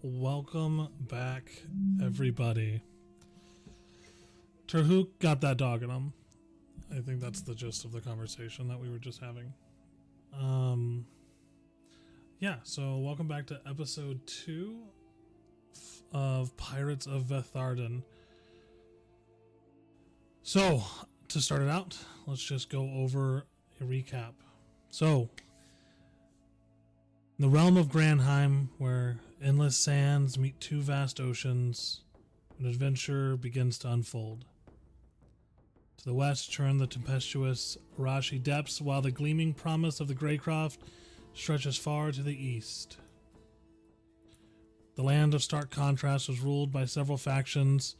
Welcome back, everybody. Terhook got that dog in him. I think that's the gist of the conversation that we were just having. Yeah, so welcome back to episode 2 of Pirates of Veth'Arden. So, to start it out, let's just go over a recap. So, in the realm of Granheim, where endless sands meet two vast oceans, an adventure begins to unfold. To the west turn the tempestuous Arashi depths, while the gleaming promise of the Greycroft stretches far to the east. The land of stark contrast was ruled by several factions: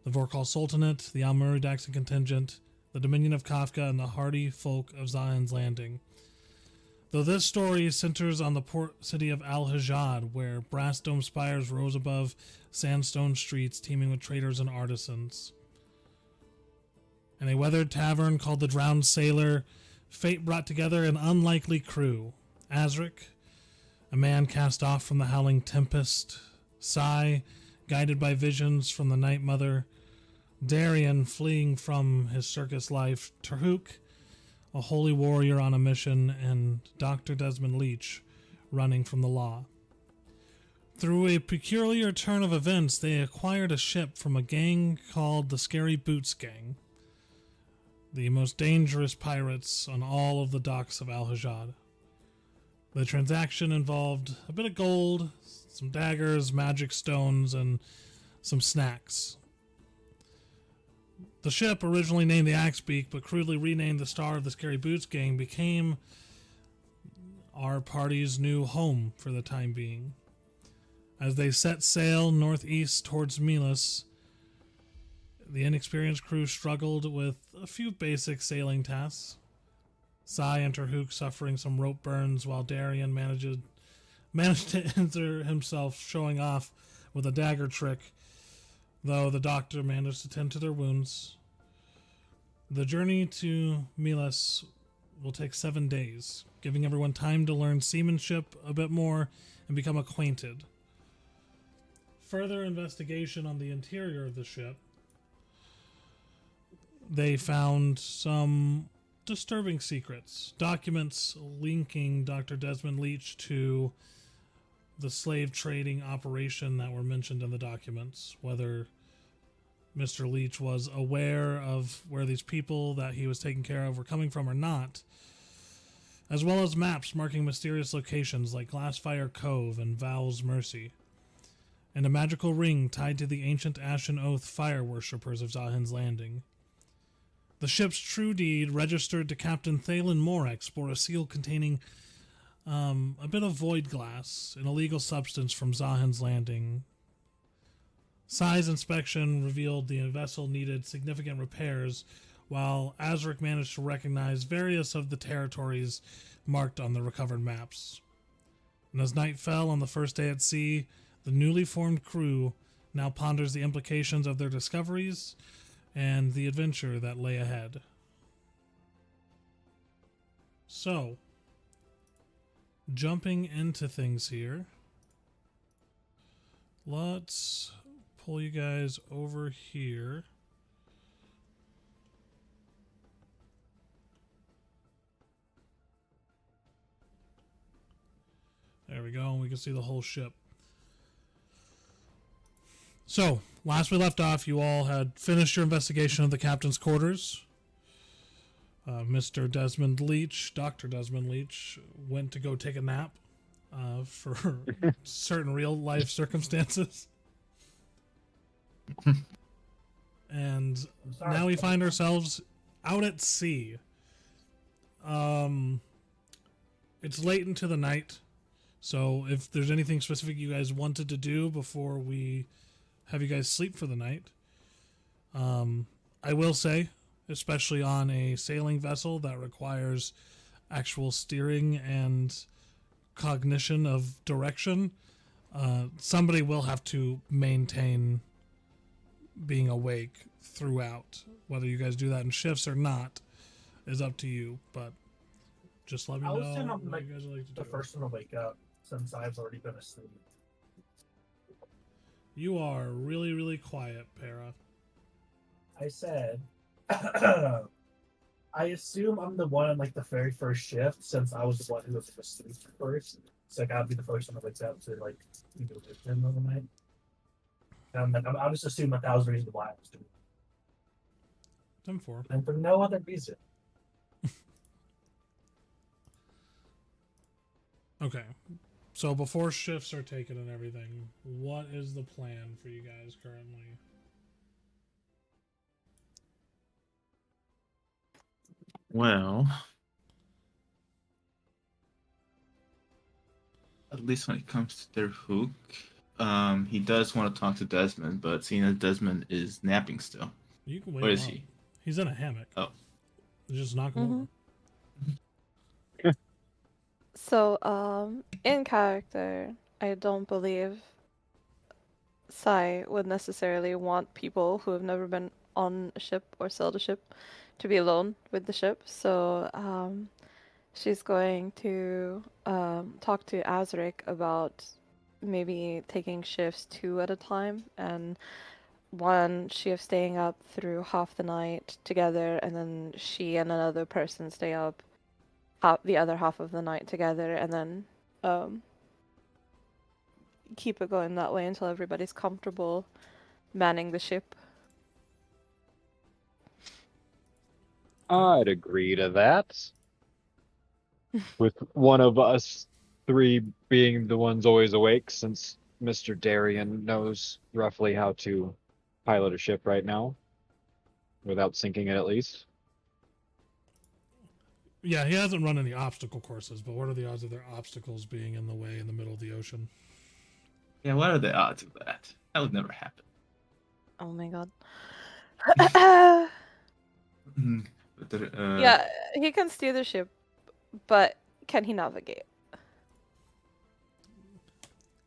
the Vorkal Sultanate, the Almuridaxan contingent, the Dominion of Kafka, and the hardy folk of Zion's Landing. Though this story centers on the port city of Al-Hajjad, where brass dome spires rose above sandstone streets teeming with traders and artisans. In a weathered tavern called the Drowned Sailor, fate brought together an unlikely crew. Azric, a man cast off from the howling tempest; Sai, guided by visions from the Night Mother; Darian, fleeing from his circus life; Terhook, a holy warrior on a mission; and Dr. Desmond Leach, running from the law. Through a peculiar turn of events, they acquired a ship from a gang called the Scary Boots Gang, the most dangerous pirates on all of the docks of Al-Hajjad. The transaction involved a bit of gold, some daggers, magic stones, and some snacks. The ship, originally named the Axebeak but crudely renamed the Star of the Scary Boots Gang, became our party's new home for the time being. As they set sail northeast towards Milas, the inexperienced crew struggled with a few basic sailing tasks. Sai and Terhook suffering some rope burns, while Darian managed to injure himself showing off with a dagger trick, though the doctor managed to tend to their wounds. The journey to Milas will take 7 days, giving everyone time to learn seamanship a bit more and become acquainted. Further investigation on the interior of the ship, they found some disturbing secrets, documents linking Dr. Desmond Leach to the slave trading operation that were mentioned in the documents. Whether Mr. Leach was aware of where these people that he was taking care of were coming from or not, as well as maps marking mysterious locations like Glassfire Cove and Val's Mercy, and a magical ring tied to the ancient Ashen Oath fire worshippers of Zion's Landing. The ship's true deed, registered to Captain Thalen Morex, bore a seal containing a bit of void glass, an illegal substance from Zion's Landing. Sai's inspection revealed the vessel needed significant repairs, while Azric managed to recognize various of the territories marked on the recovered maps. And as night fell on the first day at sea, the newly formed crew now ponders the implications of their discoveries and the adventure that lay ahead. So, jumping into things here, let's pull you guys over here. There we go, and we can see the whole ship. So, last we left off, you all had finished your investigation of the captain's quarters. Mr. Desmond Leach, Dr. Desmond Leach, went to go take a nap for certain real-life circumstances. And now we find ourselves out at sea. It's late into the night, so if there's anything specific you guys wanted to do before we have you guys sleep for the night. I will say, especially on a sailing vessel that requires actual steering and cognition of direction, somebody will have to maintain being awake throughout. Whether you guys do that in shifts or not is up to you, but just let me know what you guys would like to do. The first one to wake up, since I've already been asleep. You are really, really quiet, Para. I said, I assume I'm the one on like the very first shift since I was the one who was asleep first. So like, I'll be the first one that wakes up to like do with him in the night. And I'm just assuming that was the reason why I was doing Time 4. it. And for no other reason. Okay. So before shifts are taken and everything, what is the plan for you guys currently? Well, at least when it comes to their hook, he does want to talk to Desmond, but seeing as Desmond is napping still. You can wake Where him is up. he? He's in a hammock. Oh. Just knock him over. So, in character, I don't believe Sai would necessarily want people who have never been on a ship or sailed a ship to be alone with the ship. So, she's going to talk to Azric about maybe taking shifts 2 at a time and one shift staying up through half the night together, and then she and another person stay up the other half of the night together, and then keep it going that way until everybody's comfortable manning the ship. I'd agree to that. With one of us 3 being the ones always awake, since Mr. Darien knows roughly how to pilot a ship right now. Without sinking it, at least. Yeah, he hasn't run any obstacle courses, but what are the odds of their obstacles being in the way in the middle of the ocean? Yeah, what are the odds of that? That would never happen. Oh my god. But Yeah, he can steer the ship, but can he navigate?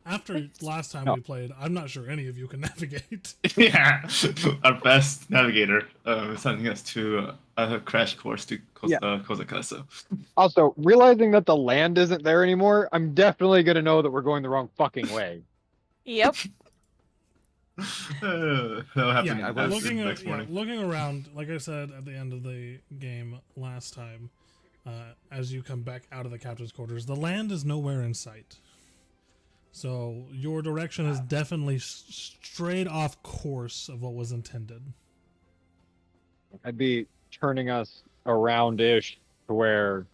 After last time No. we played, I'm not sure any of you can navigate. yeah, our best navigator sending us to a crash course to Kozakasa. Also, realizing that the land isn't there anymore, I'm definitely gonna know that we're going the wrong fucking way. Yep. That'll happen Yeah, after looking the next morning. looking around, like I said at the end of the game last time, as you come back out of the captain's quarters, the land is nowhere in sight. So your direction is definitely straight off course of what was intended. I'd be turning us around-ish to where,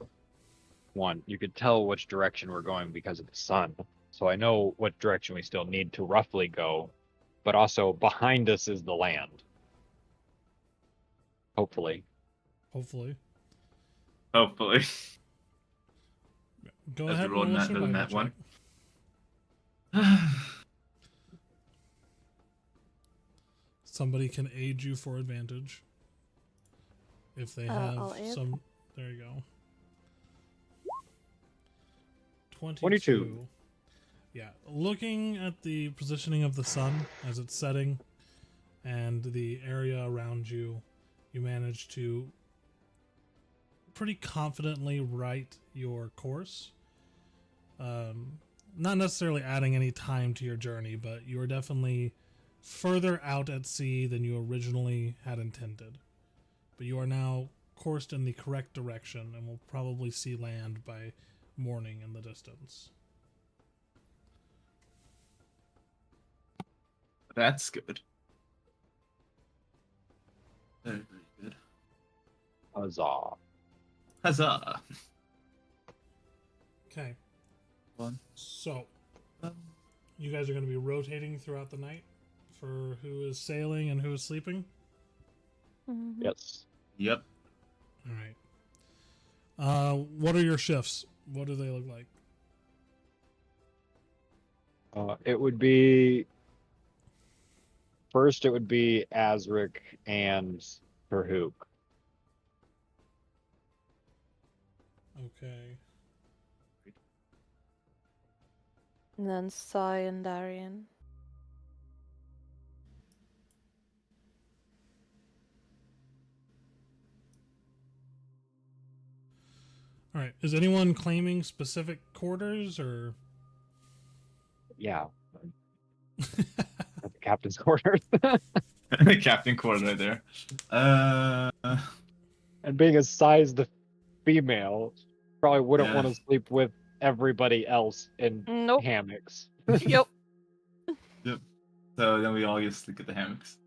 one, you could tell which direction we're going because of the sun. So I know what direction we still need to roughly go, but also behind us is the land. Hopefully. Hopefully. Hopefully. Go As ahead we roll and roll a another survival nat check. one. Somebody can aid you for advantage. If they have I'll aid. some... There you go. 22. Yeah, looking at the positioning of the sun as it's setting and the area around you, you manage to pretty confidently write your course. Not necessarily adding any time to your journey, but you are definitely further out at sea than you originally had intended. But you are now coursed in the correct direction and will probably see land by morning in the distance. That's good. Very, very good. Huzzah. Huzzah. Okay. One. So, you guys are going to be rotating throughout the night for who is sailing and who is sleeping? Mhm. Yes. Yep. All right. What are your shifts? What do they look like? It would be... First, it would be Azric and Perhook. Okay. And then Sai and Darian. All right. Is anyone claiming specific quarters or? Yeah. captain's quarters. Captain quarter right there. Uh, And being a sized female, probably wouldn't Yeah. want to sleep with everybody else in Nope. hammocks. Yep. so then we all get to sleep at the hammocks.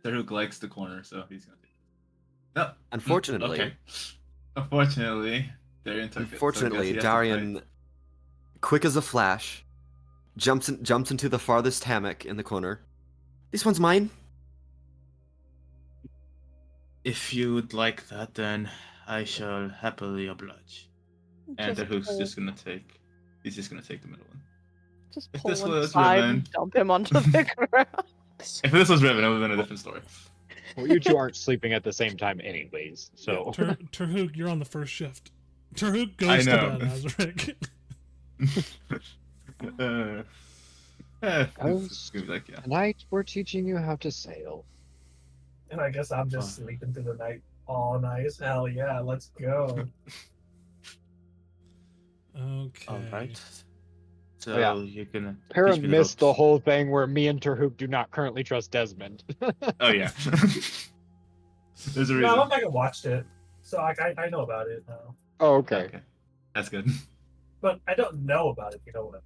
Daruk likes the corner, so he's gonna take it. No. Unfortunately, Okay. Unfortunately, Darian took unfortunately, it. So I guess he has to Darian, fight. quick as a flash, jumps into the farthest hammock in the corner. This one's mine. If you would like that, then I shall happily oblige. And Just Daruk's pull- just gonna take. He's just gonna take the middle one. Just If pull this one was side Riven- and dump him onto the ground. If this was Riven, it would have been a different story. Well, you two aren't sleeping at the same time, anyways. So Terhook, you're on the first shift. Terhook I goes to know. bed, Azric. It's gonna be like, yeah. tonight we're teaching you how to sail. And I guess I'm just sleeping through the night all nice. Hell yeah, let's go. Okay. All right. So Yeah. you're gonna. Para teach me the missed the ropes. whole thing where me and Terhook do not currently trust Desmond. Oh yeah. There's a reason. No, I went back and watched it, so I know about it now. Oh, okay. Okay. That's good. But I don't know about it. You know what?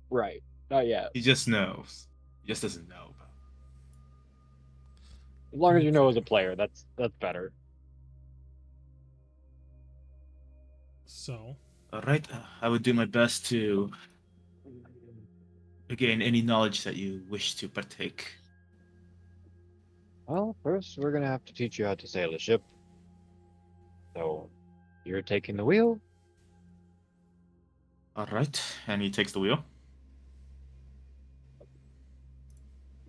Right. Not yet. He just knows. He just doesn't know about. As long as you know as a player, that's better. So, All right. I would do my best to gain any knowledge that you wish to partake. Well, first we're gonna have to teach you how to sail a ship. So, you're taking the wheel. All right. And he takes the wheel.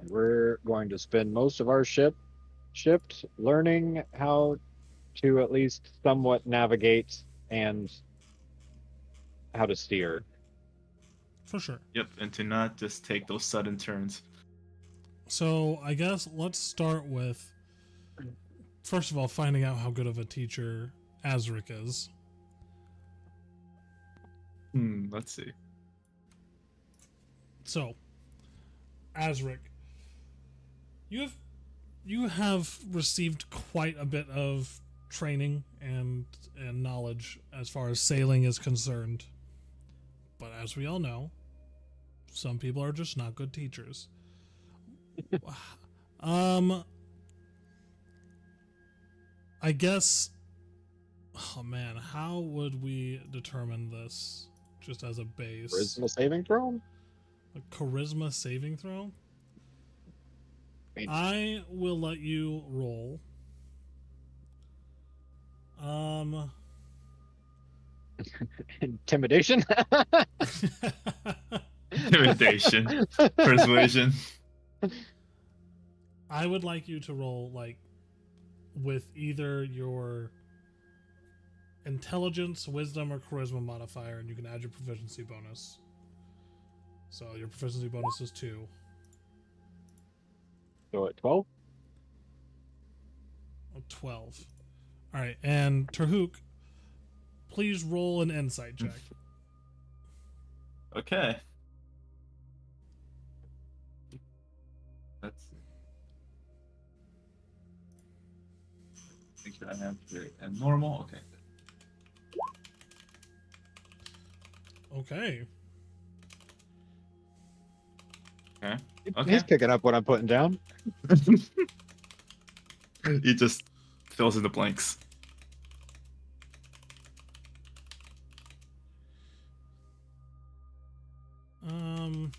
And we're going to spend most of our shipped learning how to at least somewhat navigate and how to steer. for sure. Yep. And to not just take those sudden turns. So, I guess let's start with, first of all, finding out how good of a teacher Azric is. Let's see. So, Azric, you have received quite a bit of training and knowledge as far as sailing is concerned. But as we all know, some people are just not good teachers. I guess, oh man, how would we determine this just as a base? Charisma saving throw? A charisma saving throw? Wait. I will let you roll. Intimidation? Intimidation. Persuasion. I would like you to roll like with either your intelligence, wisdom, or charisma modifier, and you can add your proficiency bonus. So your proficiency bonus is 2. So at 12? 12. All right, and Terhook, please roll an insight check. Okay. Let's see. Make sure I have a normal. Okay. Okay. Okay. He's Okay. picking up what I'm putting down. He just fills in the blanks. Um.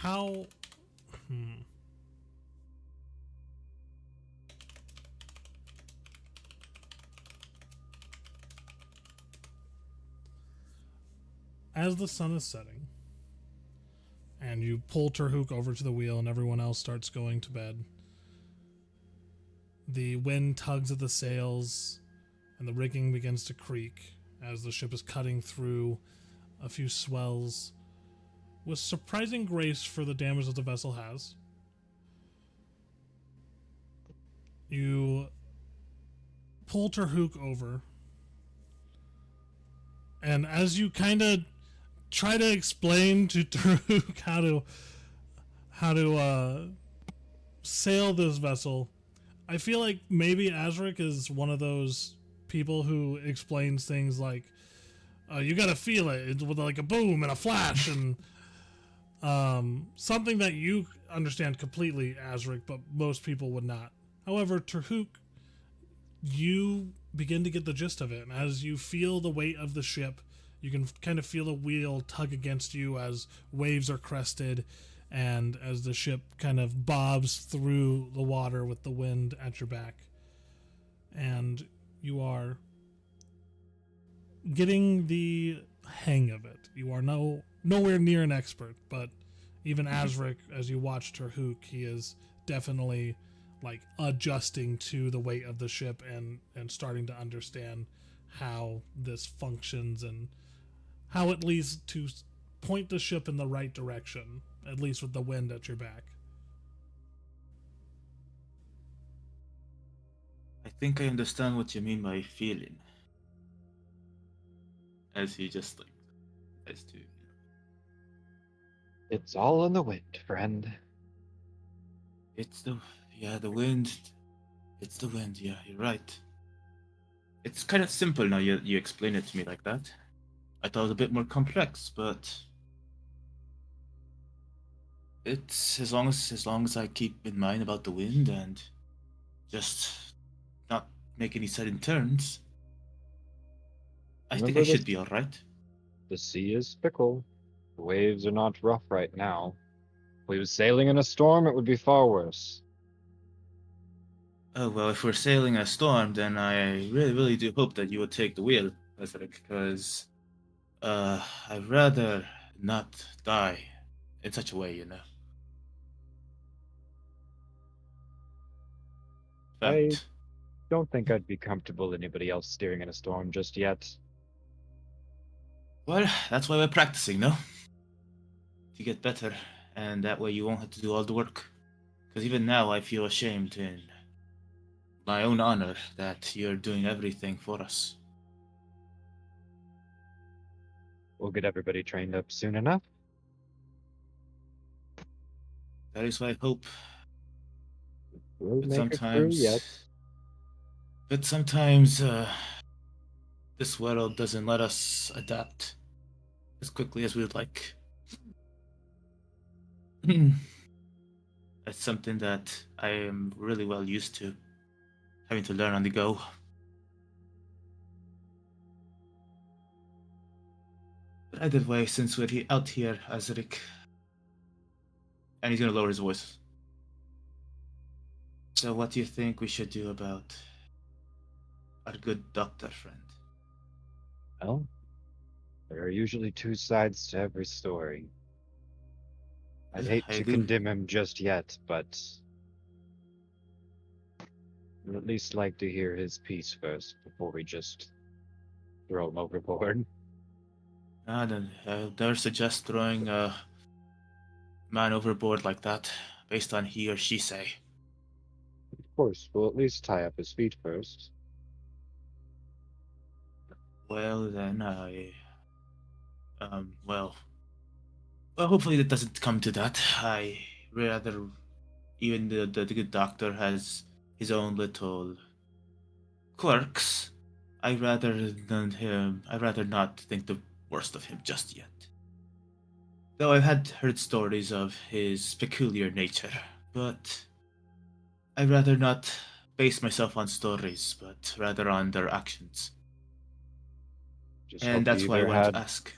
How? As the sun is setting, and you pull Terhook over to the wheel, and everyone else starts going to bed, the wind tugs at the sails, and the rigging begins to creak as the ship is cutting through a few swells with surprising grace for the damage that the vessel has. You pull Terhook over, and as you kind of try to explain to Terhook how to sail this vessel, I feel like maybe Azric is one of those people who explains things like, you gotta feel it. It's with like a boom and a flash and something that you understand completely, Azric, but most people would not. However, Terhook, you begin to get the gist of it, and as you feel the weight of the ship, you can kind of feel the wheel tug against you as waves are crested, and as the ship kind of bobs through the water with the wind at your back. And you are getting the hang of it. You are nowhere near an expert, but even Azric, as you watch Terhook, he is definitely like adjusting to the weight of the ship and starting to understand how this functions and how it leads to point the ship in the right direction, at least with the wind at your back. I think I understand what you mean by feeling. As he just like tries to. It's all in the wind, friend. It's the wind. It's the wind. Yeah, you're right. It's kind of simple now. You explain it to me like that. I thought it was a bit more complex, but it's as long as I keep in mind about the wind and just not make any sudden turns, I think Remember I should this? be all right. The sea is fickle. The waves are not rough right now. If we were sailing in a storm, it would be far worse. Oh well, if we're sailing a storm, then I really, really do hope that you would take the wheel, Patrick, because I'd rather not die in such a way, you know. I Fact. don't think I'd be comfortable anybody else steering in a storm just yet. Well, that's why we're practicing, no? To get better, and that way you won't have to do all the work. Because even now, I feel ashamed in my own honor that you're doing everything for us. We'll get everybody trained up soon enough. That is what I hope. We'll But make it through yet. sometimes, this world doesn't let us adapt as quickly as we would like. That's something that I am really well used to, having to learn on the go. But either way, since we're out here, Azric, and he's gonna lower his voice. So what do you think we should do about our good doctor friend? Well, there are usually two sides to every story. I'd hate I to do. condemn him just yet, but I'd at least like to hear his piece first before we just throw him overboard. Then I never suggest throwing a man overboard like that, based on he or she say. Of course, we'll at least tie up his feet first. Well, then well, hopefully it doesn't come to that. I rather, even the good doctor has his own little quirks. I'd rather not think the worst of him just yet. Though I've had heard stories of his peculiar nature, but I'd rather not base myself on stories, but rather on their actions. Just And hope that's he why I either wanted had to ask.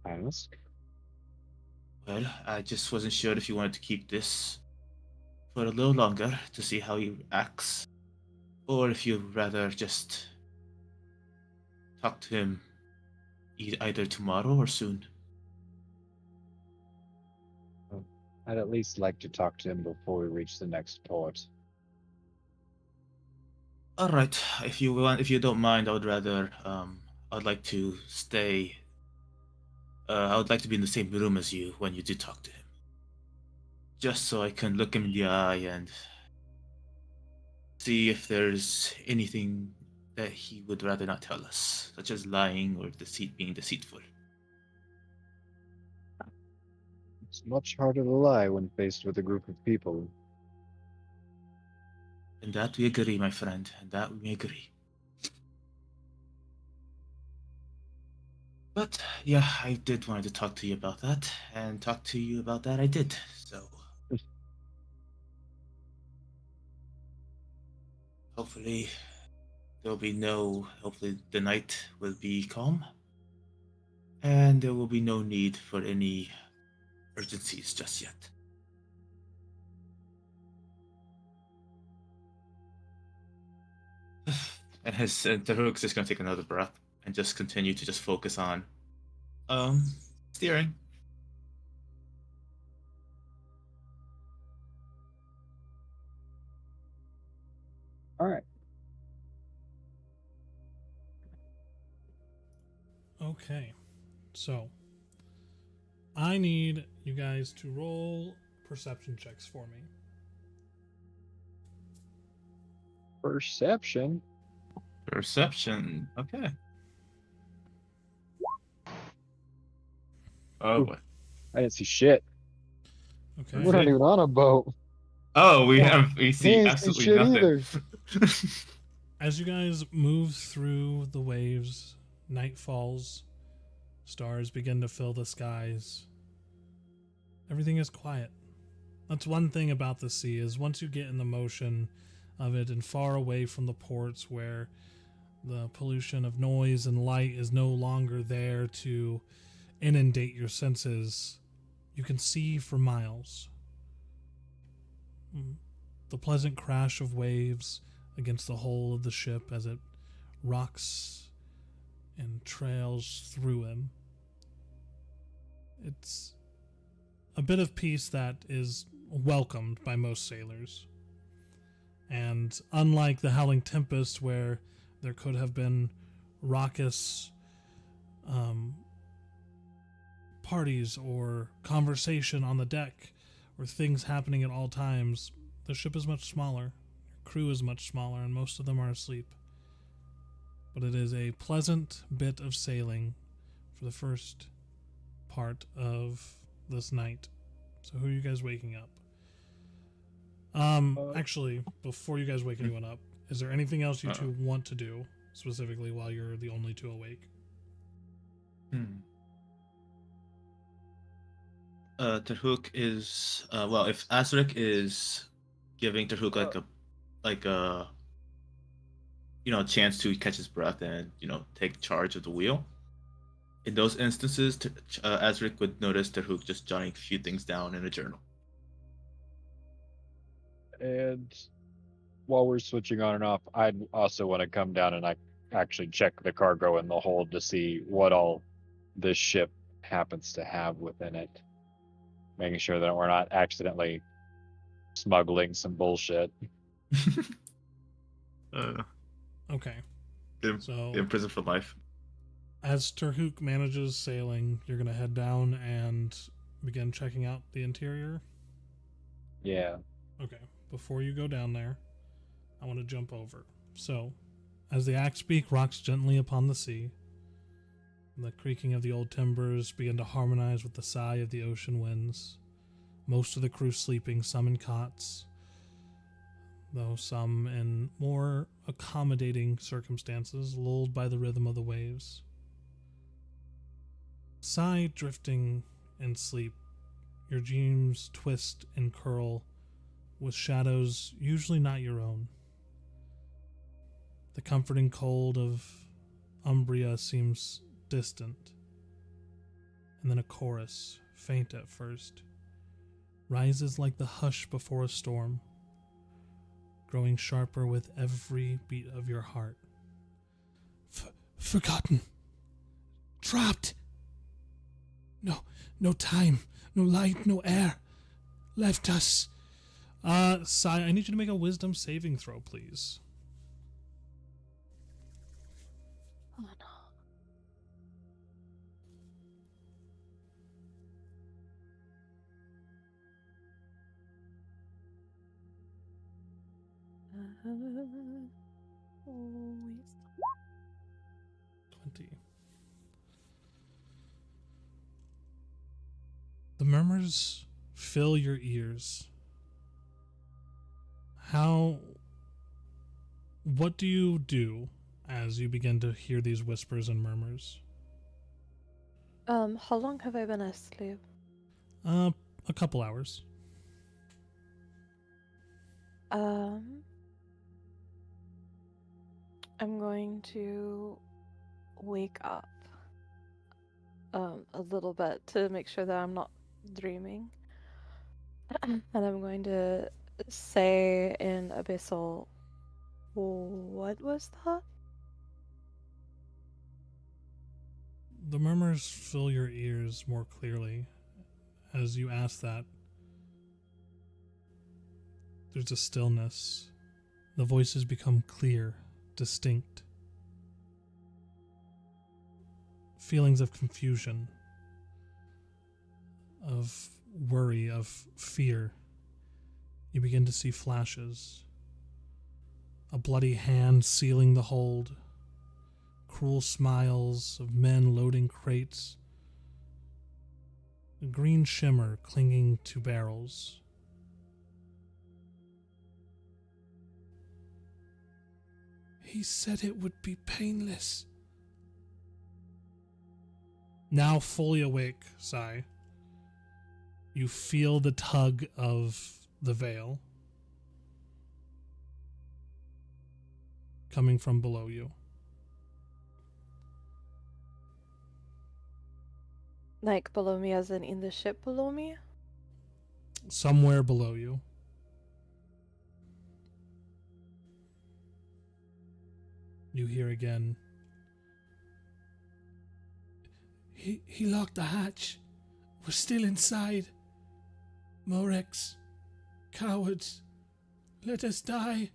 ask. Well, I just wasn't sure if you wanted to keep this for a little longer to see how he acts, or if you'd rather just talk to him either tomorrow or soon. I'd at least like to talk to him before we reach the next port. All right, if you want, if you don't mind, I'd like to stay. I would like to be in the same room as you when you do talk to him, just so I can look him in the eye and see if there's anything that he would rather not tell us, such as lying or being deceitful. It's much harder to lie when faced with a group of people. And that we agree, my friend, and that we agree. But yeah, I did want to talk to you about that, and talk to you about that I did. So hopefully hopefully the night will be calm, and there will be no need for any urgencies just yet. And Taruk's just gonna take another breath and just continue to just focus on steering. All right. Okay, so I need you guys to roll perception checks for me. Perception. Perception. Okay. Oh Ooh. boy. I didn't see shit. Okay. We're not even on a boat. Oh, we Yeah. we see ain't absolutely shit nothing. either. As you guys move through the waves, night falls, stars begin to fill the skies. Everything is quiet. That's one thing about the sea, is once you get in the motion of it and far away from the ports where the pollution of noise and light is no longer there to inundate your senses, you can see for miles. The pleasant crash of waves against the hull of the ship as it rocks and trails through him. It's a bit of peace that is welcomed by most sailors. And unlike the Howling Tempest, where there could have been raucous parties or conversation on the deck or things happening at all times, the ship is much smaller, your crew is much smaller, and most of them are asleep. But it is a pleasant bit of sailing for the first part of this night. So who are you guys waking up? Actually, before you guys wake anyone up, is there anything else you two want to do, specifically while you're the only two awake? Terhook is well, if Azric is giving Terhook like a chance to catch his breath and take charge of the wheel. In those instances, Azric would notice Terhook just jotting a few things down in a journal. And while we're switching on and off, I'd also want to come down and actually check the cargo in the hold to see what all this ship happens to have within it. Making sure that we're not accidentally smuggling some bullshit. Okay. So in prison for life. As Terhook manages sailing, you're going to head down and begin checking out the interior? Yeah. Okay. Before you go down there, I want to jump over. So, as the axe beak rocks gently upon the sea, the creaking of the old timbers begin to harmonize with the sigh of the ocean winds. Most of the crew sleeping, some in cots, though some in more accommodating circumstances, lulled by the rhythm of the waves. Sigh drifting in sleep, your dreams twist and curl with shadows usually not your own. The comforting cold of Umbria seems distant, and then a chorus, faint at first, rises like the hush before a storm, growing sharper with every beat of your heart. Forgotten. Trapped. No time, no light, no air. Left us. Sai, I need you to make a wisdom saving throw, please. Oh no. Always. 20. The murmurs fill your ears. What do you do as you begin to hear these whispers and murmurs? How long have I been asleep? A couple hours. I'm going to wake up a little bit to make sure that I'm not dreaming. And I'm going to say in Abyssal, what was that? The murmurs fill your ears more clearly as you ask that. There's a stillness. The voices become clear, distinct. Feelings of confusion, of worry, of fear. You begin to see flashes. A bloody hand sealing the hold. Cruel smiles of men loading crates. A green shimmer clinging to barrels. He said it would be painless. Now fully awake, Sai, you feel the tug of the veil coming from below you. Like below me, as in the ship below me? Somewhere below you. You hear again. He locked the hatch. We're still inside. Morex. Cowards. Let us die.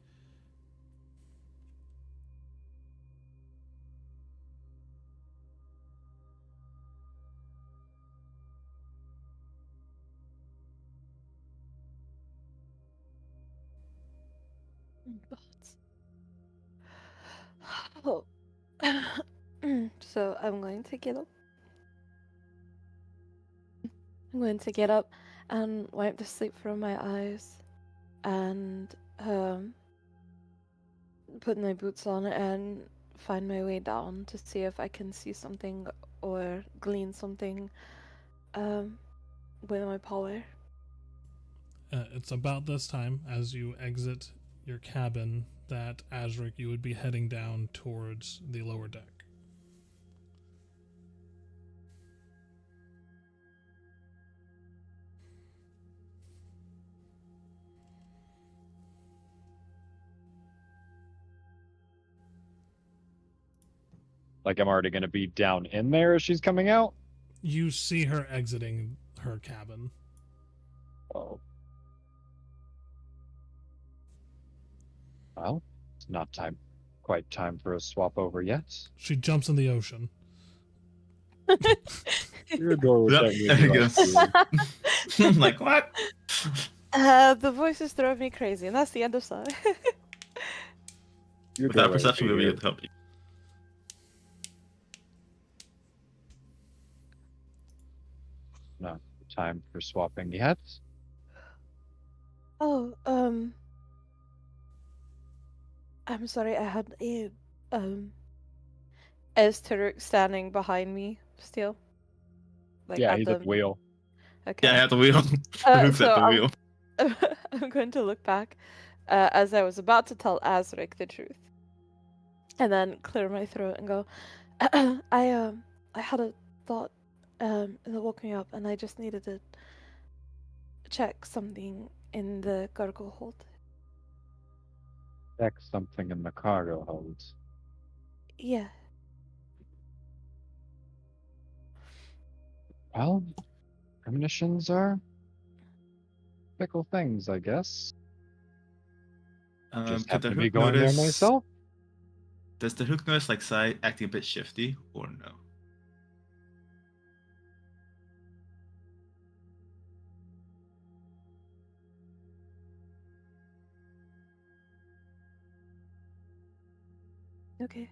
Oh. So I'm going to get up. I'm going to get up and wipe the sleep from my eyes and put my boots on and find my way down to see if I can see something or glean something with my power. It's about this time, as you exit your cabin, that Azric, you would be heading down towards the lower deck. Like I'm already going to be down in there as she's coming out? You see her exiting her cabin. Oh. Well, it's not quite time for a swap over yet. She jumps in the ocean. Your door was Yep, there he goes. I'm like, what? The voices drove me crazy, and that's the end of song. With that perception, we'll be able to help you. Not time for swapping yet. Oh, I'm sorry, I had a, is Taruk standing behind me still? Like Yeah, at he's the... at the wheel. Okay. Yeah, at the wheel. Who's at the wheel? I'm going to look back, as I was about to tell Azric the truth. And then clear my throat and go, I had a thought, and it woke me up, and I just needed to check something in the cargo hold. Check something in the cargo holds. Yeah. Well, premonitions are fickle things, I guess. Just Could happen the to be hook going there notice? myself. Does the hook notice like Sai acting a bit shifty or no? Okay.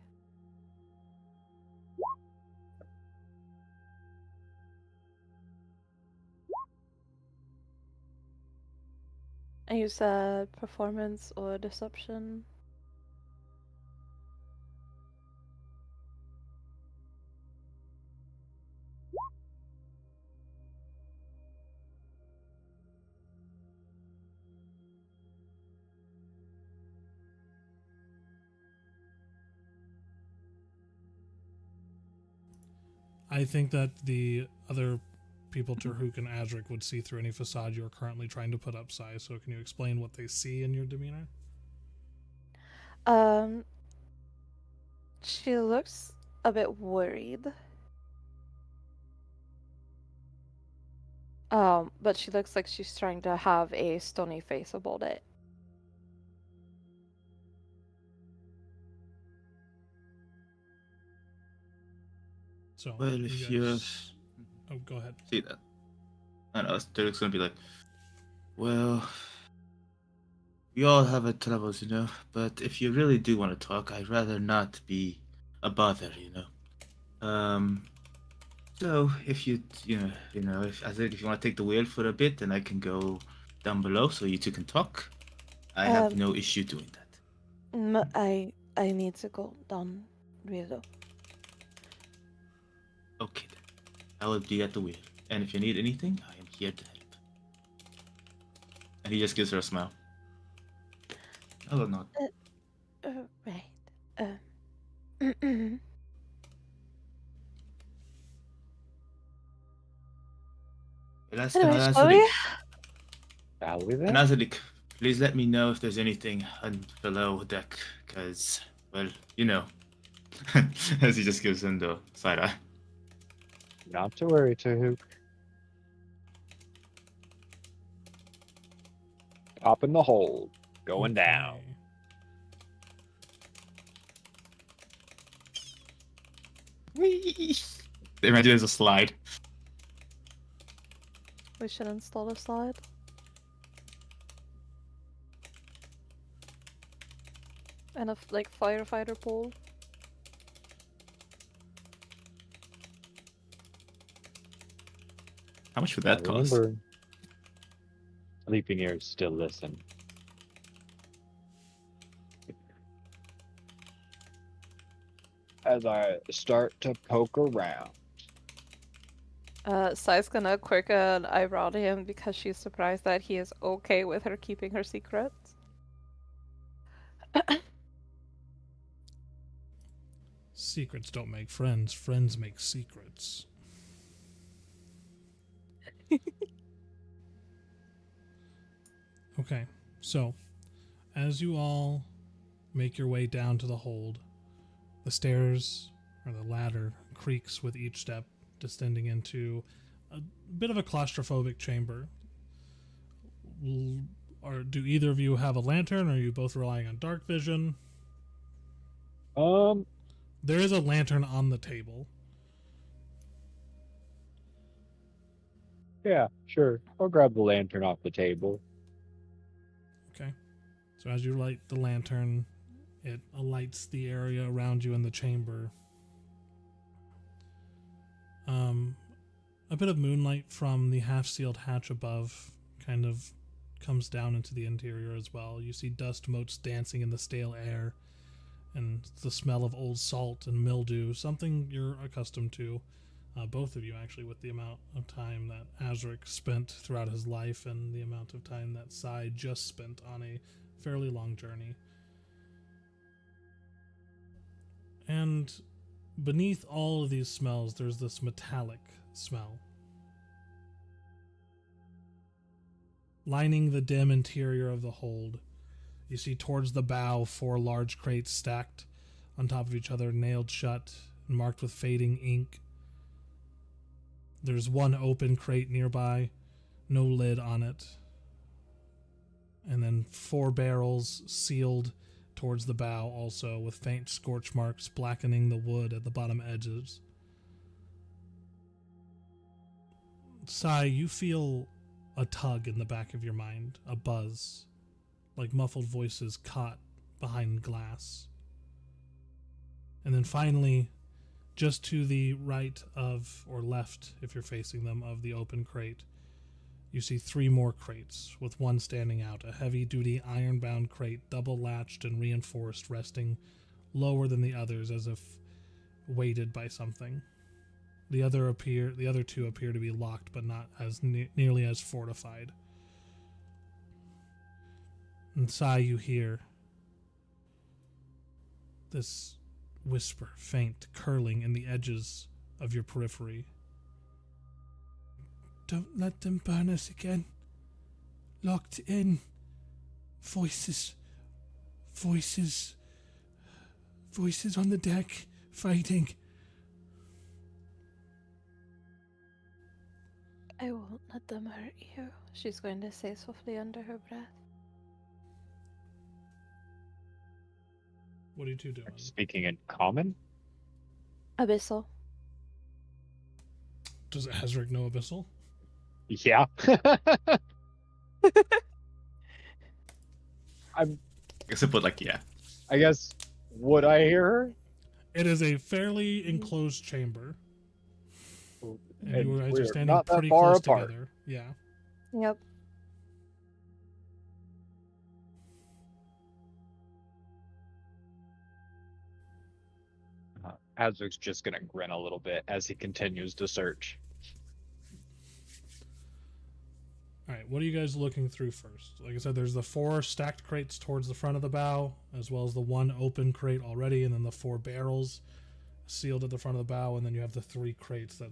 And you said performance or deception? I think that the other people, Terhook and Azric, would see through any facade you're currently trying to put up, Sai. So can you explain what they see in your demeanor? Um, she looks a bit worried. But she looks like she's trying to have a stony face about it. So, Well, you if guys... Oh, go ahead. see that, I know Derek's gonna be like, well, we all have our troubles, you know. But if you really do want to talk, I'd rather not be a bother, you know. So if if I think if you want to take the wheel for a bit, then I can go down below so you two can talk. I have Um, no issue doing that. I need to go down below. Okay, then. I will be at the wheel, and if you need anything, I am here to help. And he just gives her a smile. I will not. Right. Anyway, shall we? Shall we then? And Azadik, please let me know if there's anything below deck, because, well, you know. As he just gives him the side eye. Not to worry, Tahuk. Up in the hole. Going down. Whee! Imagine there's a slide. We should install a slide. And a firefighter pole. How much would that cost? Remember, sleeping ears still listen. As I start to poke around. Sai's gonna quirk an eyebrow to him because she's surprised that he is okay with her keeping her secrets. Secrets don't make friends. Friends make secrets. Okay, so as you all make your way down to the hold, the stairs or the ladder creaks with each step, descending into a bit of a claustrophobic chamber. Or do either of you have a lantern, or are you both relying on dark vision? There is a lantern on the table. Yeah, sure. I'll grab the lantern off the table. Okay. So as you light the lantern, it lights the area around you in the chamber. A bit of moonlight from the half-sealed hatch above kind of comes down into the interior as well. You see dust motes dancing in the stale air, and the smell of old salt and mildew, something you're accustomed to, both of you actually, with the amount of time that Azric spent throughout his life and the amount of time that Sai just spent on a fairly long journey. And beneath all of these smells, there's this metallic smell. Lining the dim interior of the hold, you see towards the bow 4 large crates stacked on top of each other, nailed shut and marked with fading ink. There's one open crate nearby, no lid on it. And then 4 barrels sealed towards the bow also, with faint scorch marks blackening the wood at the bottom edges. Sai, you feel a tug in the back of your mind, a buzz, like muffled voices caught behind glass. And then finally, just to the right of, or left if you're facing them, of the open crate, you see 3 more crates, with one standing out, a heavy-duty iron-bound crate, double-latched and reinforced, resting lower than the others as if weighted by something. The other 2 appear to be locked, but not as nearly as fortified. And Sai, you hear this whisper, faint, curling in the edges of your periphery. Don't let them burn us again. Locked in. Voices on the deck, fighting. I won't let them hurt you, she's going to say softly under her breath. What are you two doing? Speaking in common? Abyssal. Does Azric know Abyssal? Yeah. I guess I put like, yeah. I guess, would I hear her? It is a fairly enclosed chamber. And you guys we're are standing not that pretty far close apart. together. Yeah. Yep. Azric's just gonna grin a little bit as he continues to search. Alright, what are you guys looking through first? Like I said, there's the 4 stacked crates towards the front of the bow, as well as the 1 open crate already, and then the 4 barrels sealed at the front of the bow, and then you have the 3 crates that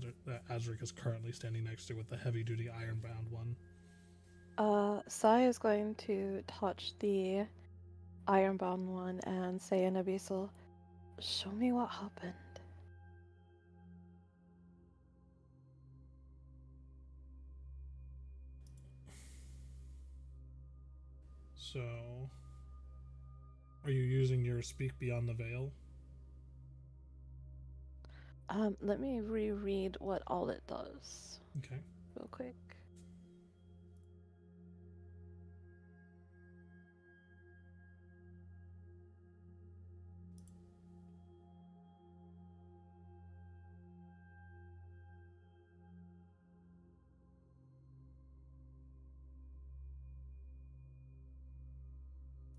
Azric is currently standing next to with the heavy-duty iron-bound one. Sai is going to touch the ironbound one and say in Abyssal, show me what happened. So, are you using your Speak Beyond the Veil? Let me reread what all it does Okay. real quick.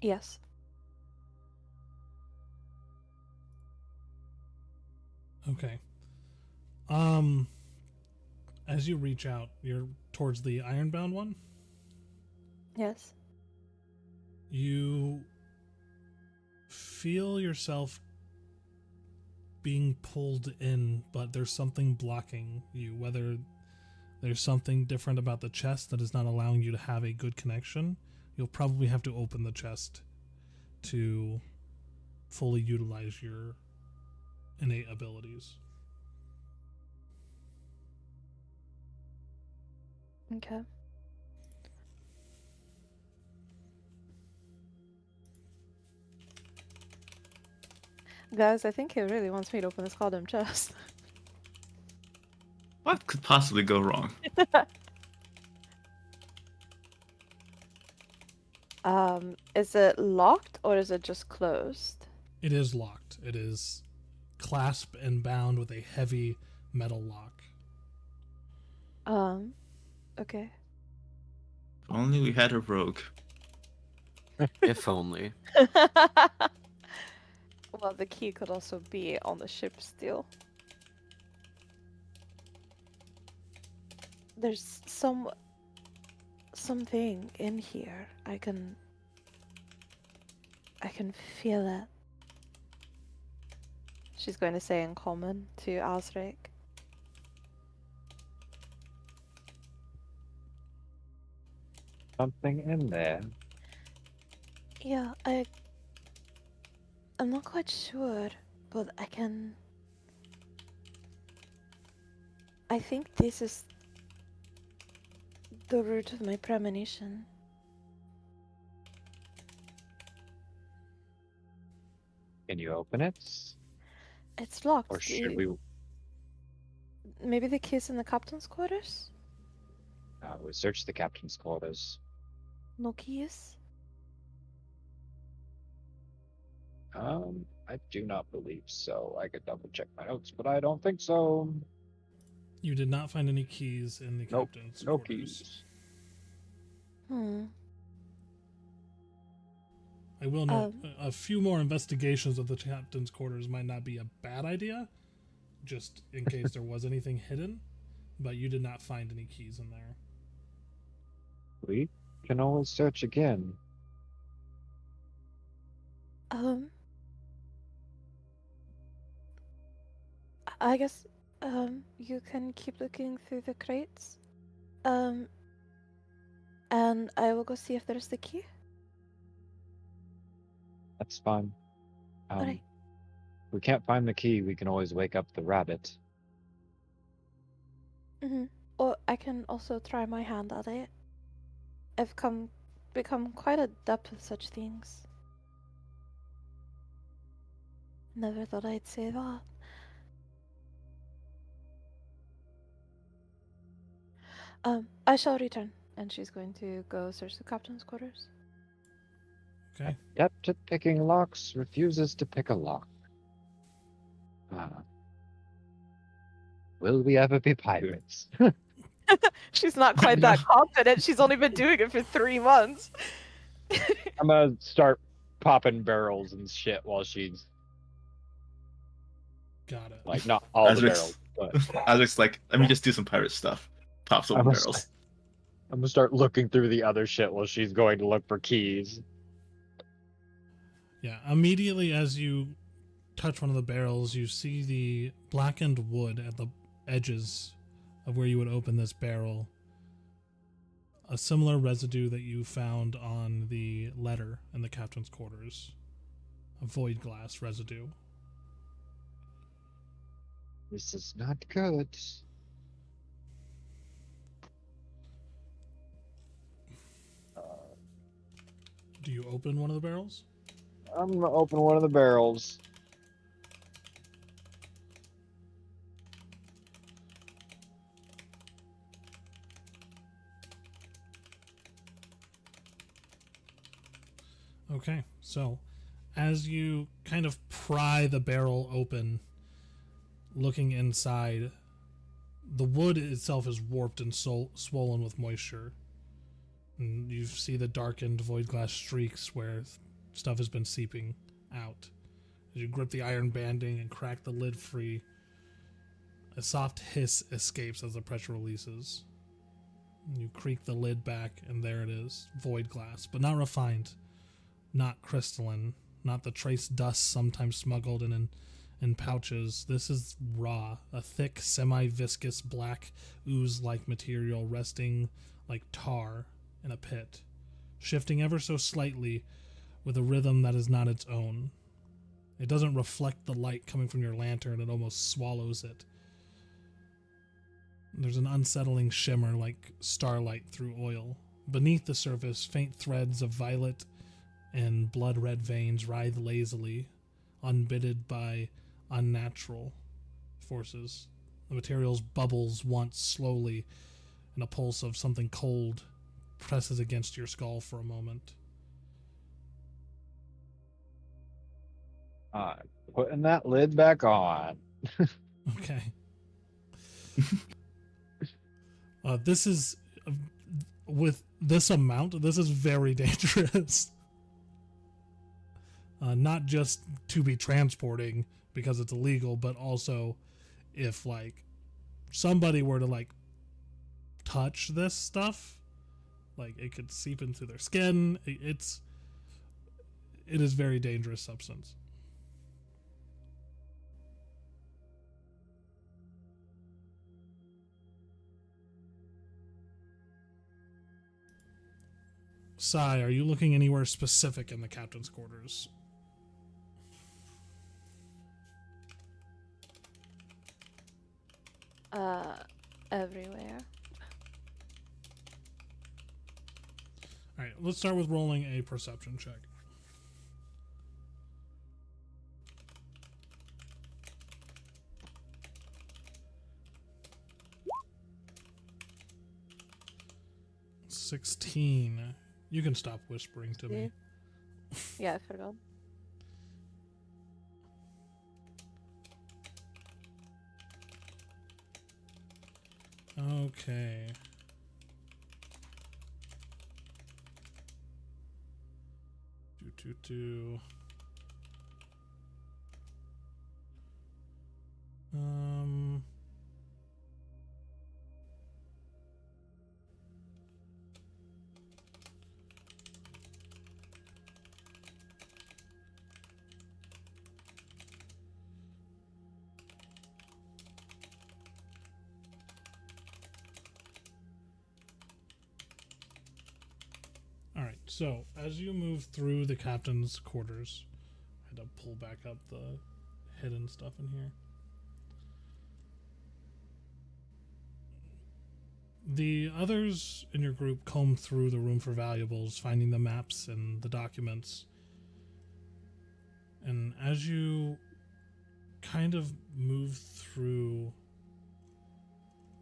Yes. Okay. As you reach out, you're towards the ironbound one. Yes. You feel yourself being pulled in, but there's something blocking you. Whether there's something different about the chest that is not allowing you to have a good connection, you'll probably have to open the chest to fully utilize your innate abilities. Okay. Guys, I think he really wants me to open this goddamn chest. What could possibly go wrong? Is it locked or is it just closed? It is locked. It is clasped and bound with a heavy metal lock. Okay. If only we had a rogue. If only. Well, the key could also be on the ship still. There's something in here. I can feel it. She's going to say in common to Azric. Something in there. Yeah, I'm not quite sure, but I think this is the root of my premonition. Can you open it? It's locked. Or should we Maybe the key's in the captain's quarters? we search the captain's quarters? No keys? I do not believe so. I could double check my notes, but I don't think so. You did not find any keys in the Nope, captain's no quarters. keys. I will note a few more investigations of the captain's quarters might not be a bad idea, just in case there was anything hidden, but you did not find any keys in there. We can always search again. I guess, you can keep looking through the crates. And I will go see if there's the key. That's fine. Alright. If we can't find the key, we can always wake up the rabbit. Or I can also try my hand at it. I've become quite adept with such things. Never thought I'd say that. I shall return, and she's going to go search the captain's quarters. Okay. Adept at picking locks, refuses to pick a lock. Will we ever be pirates? She's not quite that confident. She's only been doing it for 3 months. I'm gonna start popping barrels and shit while she's Got it. like, not all the Azric's- barrels, but Azric's like, let me just do some pirate stuff. Pops open I'm gonna barrels. I'm gonna start looking through the other shit while she's going to look for keys. Yeah, immediately as you touch one of the barrels, you see the blackened wood at the edges of where you would open this barrel. A similar residue that you found on the letter in the captain's quarters. A void glass residue. This is not good. Do you open one of the barrels? I'm gonna open one of the barrels. Okay, so as you kind of pry the barrel open, looking inside, the wood itself is warped and swollen with moisture. And you see the darkened void glass streaks where stuff has been seeping out. As you grip the iron banding and crack the lid free, a soft hiss escapes as the pressure releases. You creak the lid back, and there it is, void glass, but not refined. Not crystalline, not the trace dust sometimes smuggled in pouches. This is raw, a thick, semi-viscous black ooze-like material resting like tar in a pit, shifting ever so slightly with a rhythm that is not its own. It doesn't reflect the light coming from your lantern, it almost swallows it. There's an unsettling shimmer like starlight through oil. Beneath the surface, faint threads of violet and blood-red veins writhe lazily, unbidden by unnatural forces. The material's bubbles once slowly, and a pulse of something cold presses against your skull for a moment. Putting that lid back on. Okay. This is, with this amount, this is very dangerous. Not just to be transporting because it's illegal, but also if like somebody were to like touch this stuff, like it could seep into their skin. It is very dangerous substance. Sai, are you looking anywhere specific in the captain's quarters? Everywhere. Alright, let's start with rolling a perception check. 16. You can stop whispering to me. Yeah, I forgot. Okay. Do. Um. Alright, so as you move through the captain's quarters, I had to pull back up the hidden stuff in here. The others in your group comb through the room for valuables, finding the maps and the documents. And as you kind of move through,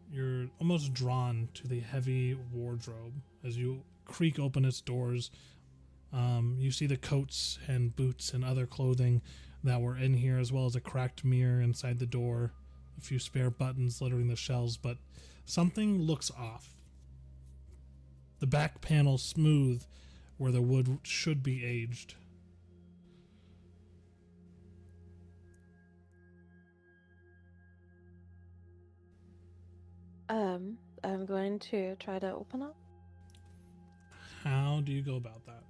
you're almost drawn to the heavy wardrobe. As you creak open its doors, you see the coats and boots and other clothing that were in here, as well as a cracked mirror inside the door, a few spare buttons littering the shelves, but something looks off. The back panel smooth where the wood should be aged. I'm going to try to open it. How do you go about that?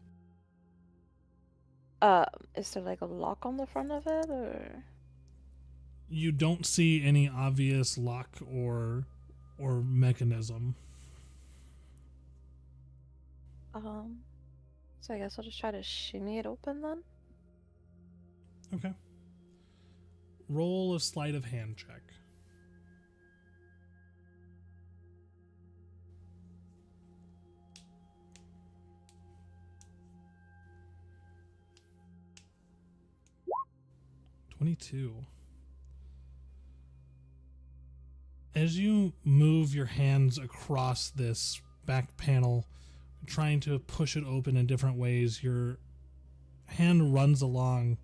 Is there like a lock on the front of it, or? You don't see any obvious lock or mechanism. So I guess I'll just try to shimmy it open then. Okay. Roll a sleight of hand check. $22. As you move your hands across this back panel, trying to push it open in different ways, your hand runs along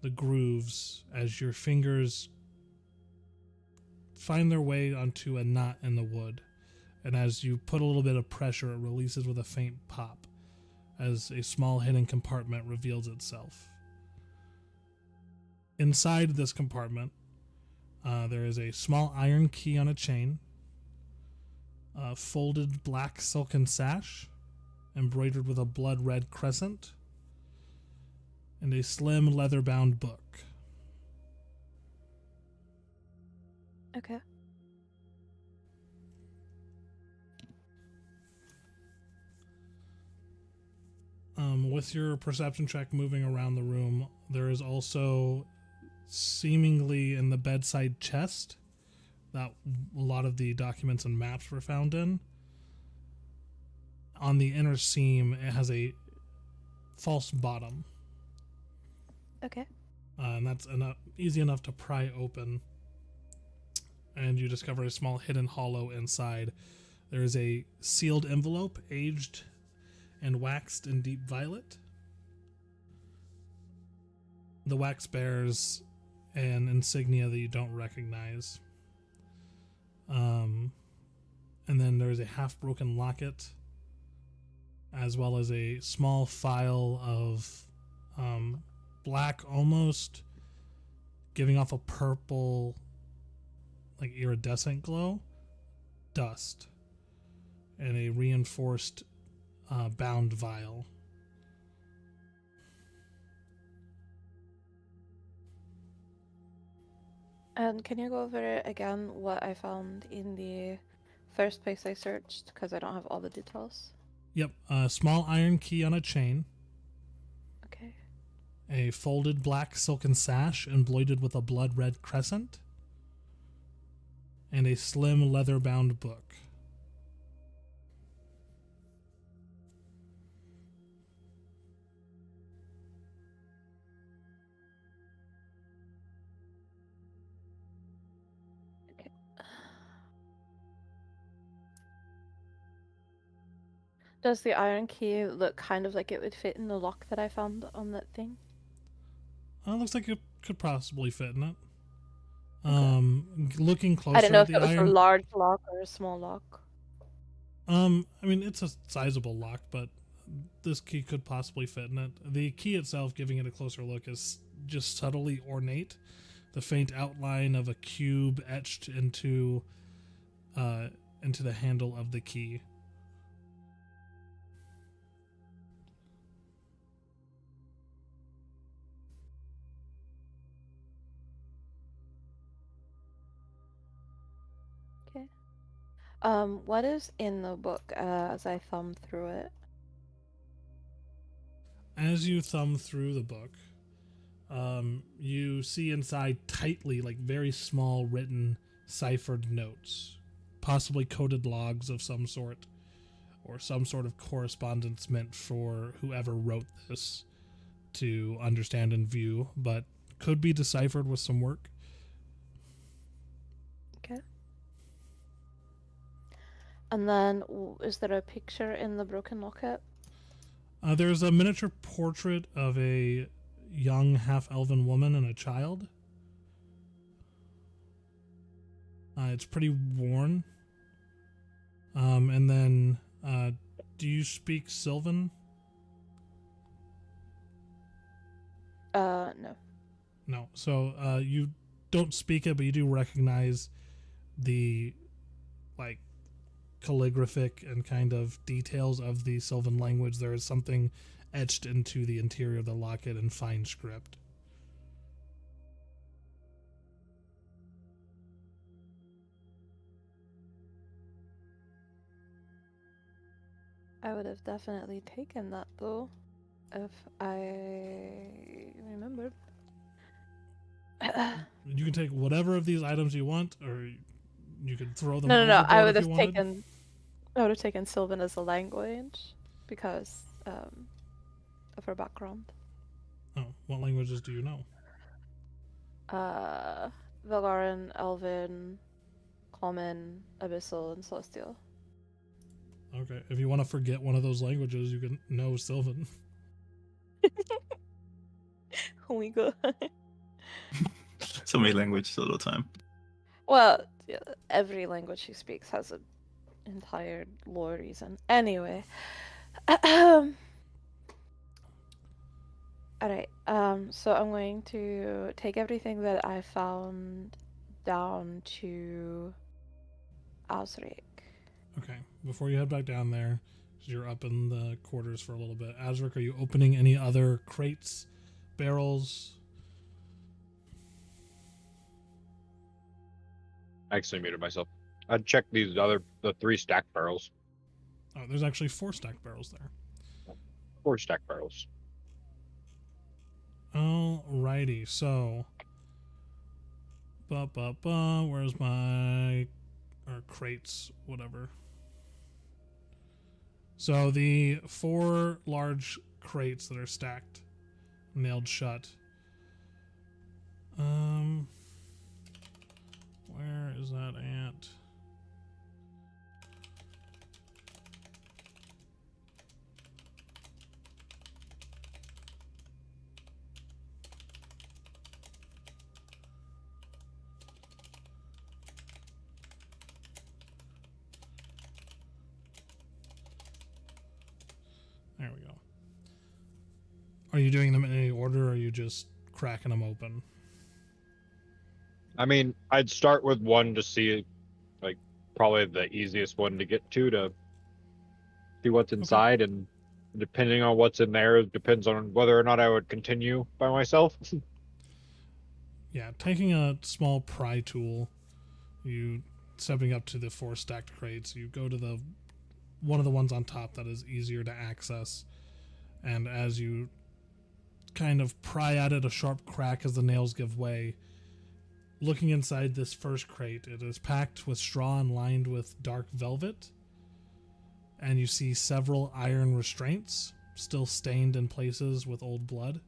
the grooves as your fingers find their way onto a knot in the wood. And as you put a little bit of pressure, it releases with a faint pop as a small hidden compartment reveals itself. Inside this compartment, there is a small iron key on a chain, a folded black silken sash embroidered with a blood red crescent, and a slim leather-bound book. Okay. With your perception check moving around the room, there is also seemingly in the bedside chest that a lot of the documents and maps were found in. On the inner seam, it has a false bottom. Okay. And that's easy enough to pry open. And you discover a small hidden hollow inside. There is a sealed envelope, aged and waxed in deep violet. The wax bears an insignia that you don't recognize. And then there's a half-broken locket, as well as a small phial of black, almost giving off a purple, like iridescent glow, dust, and a reinforced bound vial. And can you go over again what I found in the first place I searched? Because I don't have all the details. Yep, a small iron key on a chain, Okay. a folded black silken sash embroidered with a blood red crescent, and a slim leather-bound book. Does the iron key look kind of like it would fit in the lock that I found on that thing? Looks like it could possibly fit in it. Okay. Looking I closer didn't know at if the it was a iron. large lock or a small lock. I mean, it's a sizable lock, but this key could possibly fit in it. The key itself, giving it a closer look, is just subtly ornate. The faint outline of a cube etched into the handle of the key. Okay. What is in the book as I thumb through it? As you thumb through the book, you see inside tightly, like very small, written, ciphered notes, possibly coded logs of some sort, or some sort of correspondence meant for whoever wrote this to understand and view, but could be deciphered with some work. Okay. And then, is there a picture in the broken locket? There's a miniature portrait of a young half-elven woman and a child. It's pretty worn. And then, do you speak Sylvan? No. No. So, you don't speak it, but you do recognize the, like, calligraphic and kind of details of the Sylvan language. There is something etched into the interior of the locket in fine script. I would have definitely taken that though, if I remembered. You can take whatever of these items you want, or you could throw them No. overboard I if would you have wanted. taken. I would have taken Sylvan as a language because of her background. Oh, what languages do you know? Veth'Arden, Elven, Common, Abyssal, and Celestial. Okay, if you want to forget one of those languages, you can know Sylvan. Oh my god. So many languages all the time. Well, yeah, every language she speaks has an entire lore reason. Anyway. Alright, so I'm going to take everything that I found down to Osric. Okay, before you head back down there, 'cause you're up in the quarters for a little bit. Azric, are you opening any other crates, barrels? I actually muted myself. I'd check the 3 stacked barrels. Oh, there's actually 4 stacked barrels there. 4 stacked barrels. Alrighty, so where's my crates, whatever. So the 4 large crates that are stacked, nailed shut. Where is that at? There we go. Are you doing them in any order, or are you just cracking them open? I mean, I'd start with one to see, like, probably the easiest one to get to see what's inside, and depending on what's in there, depends on whether or not I would continue by myself. Yeah, taking a small pry tool, you stepping up to the 4 stacked crates, you go to the one of the ones on top that is easier to access, and as you kind of pry at it, a sharp crack as the nails give way. Looking inside this first crate, it is packed with straw and lined with dark velvet, and you see several iron restraints, still stained in places with old blood.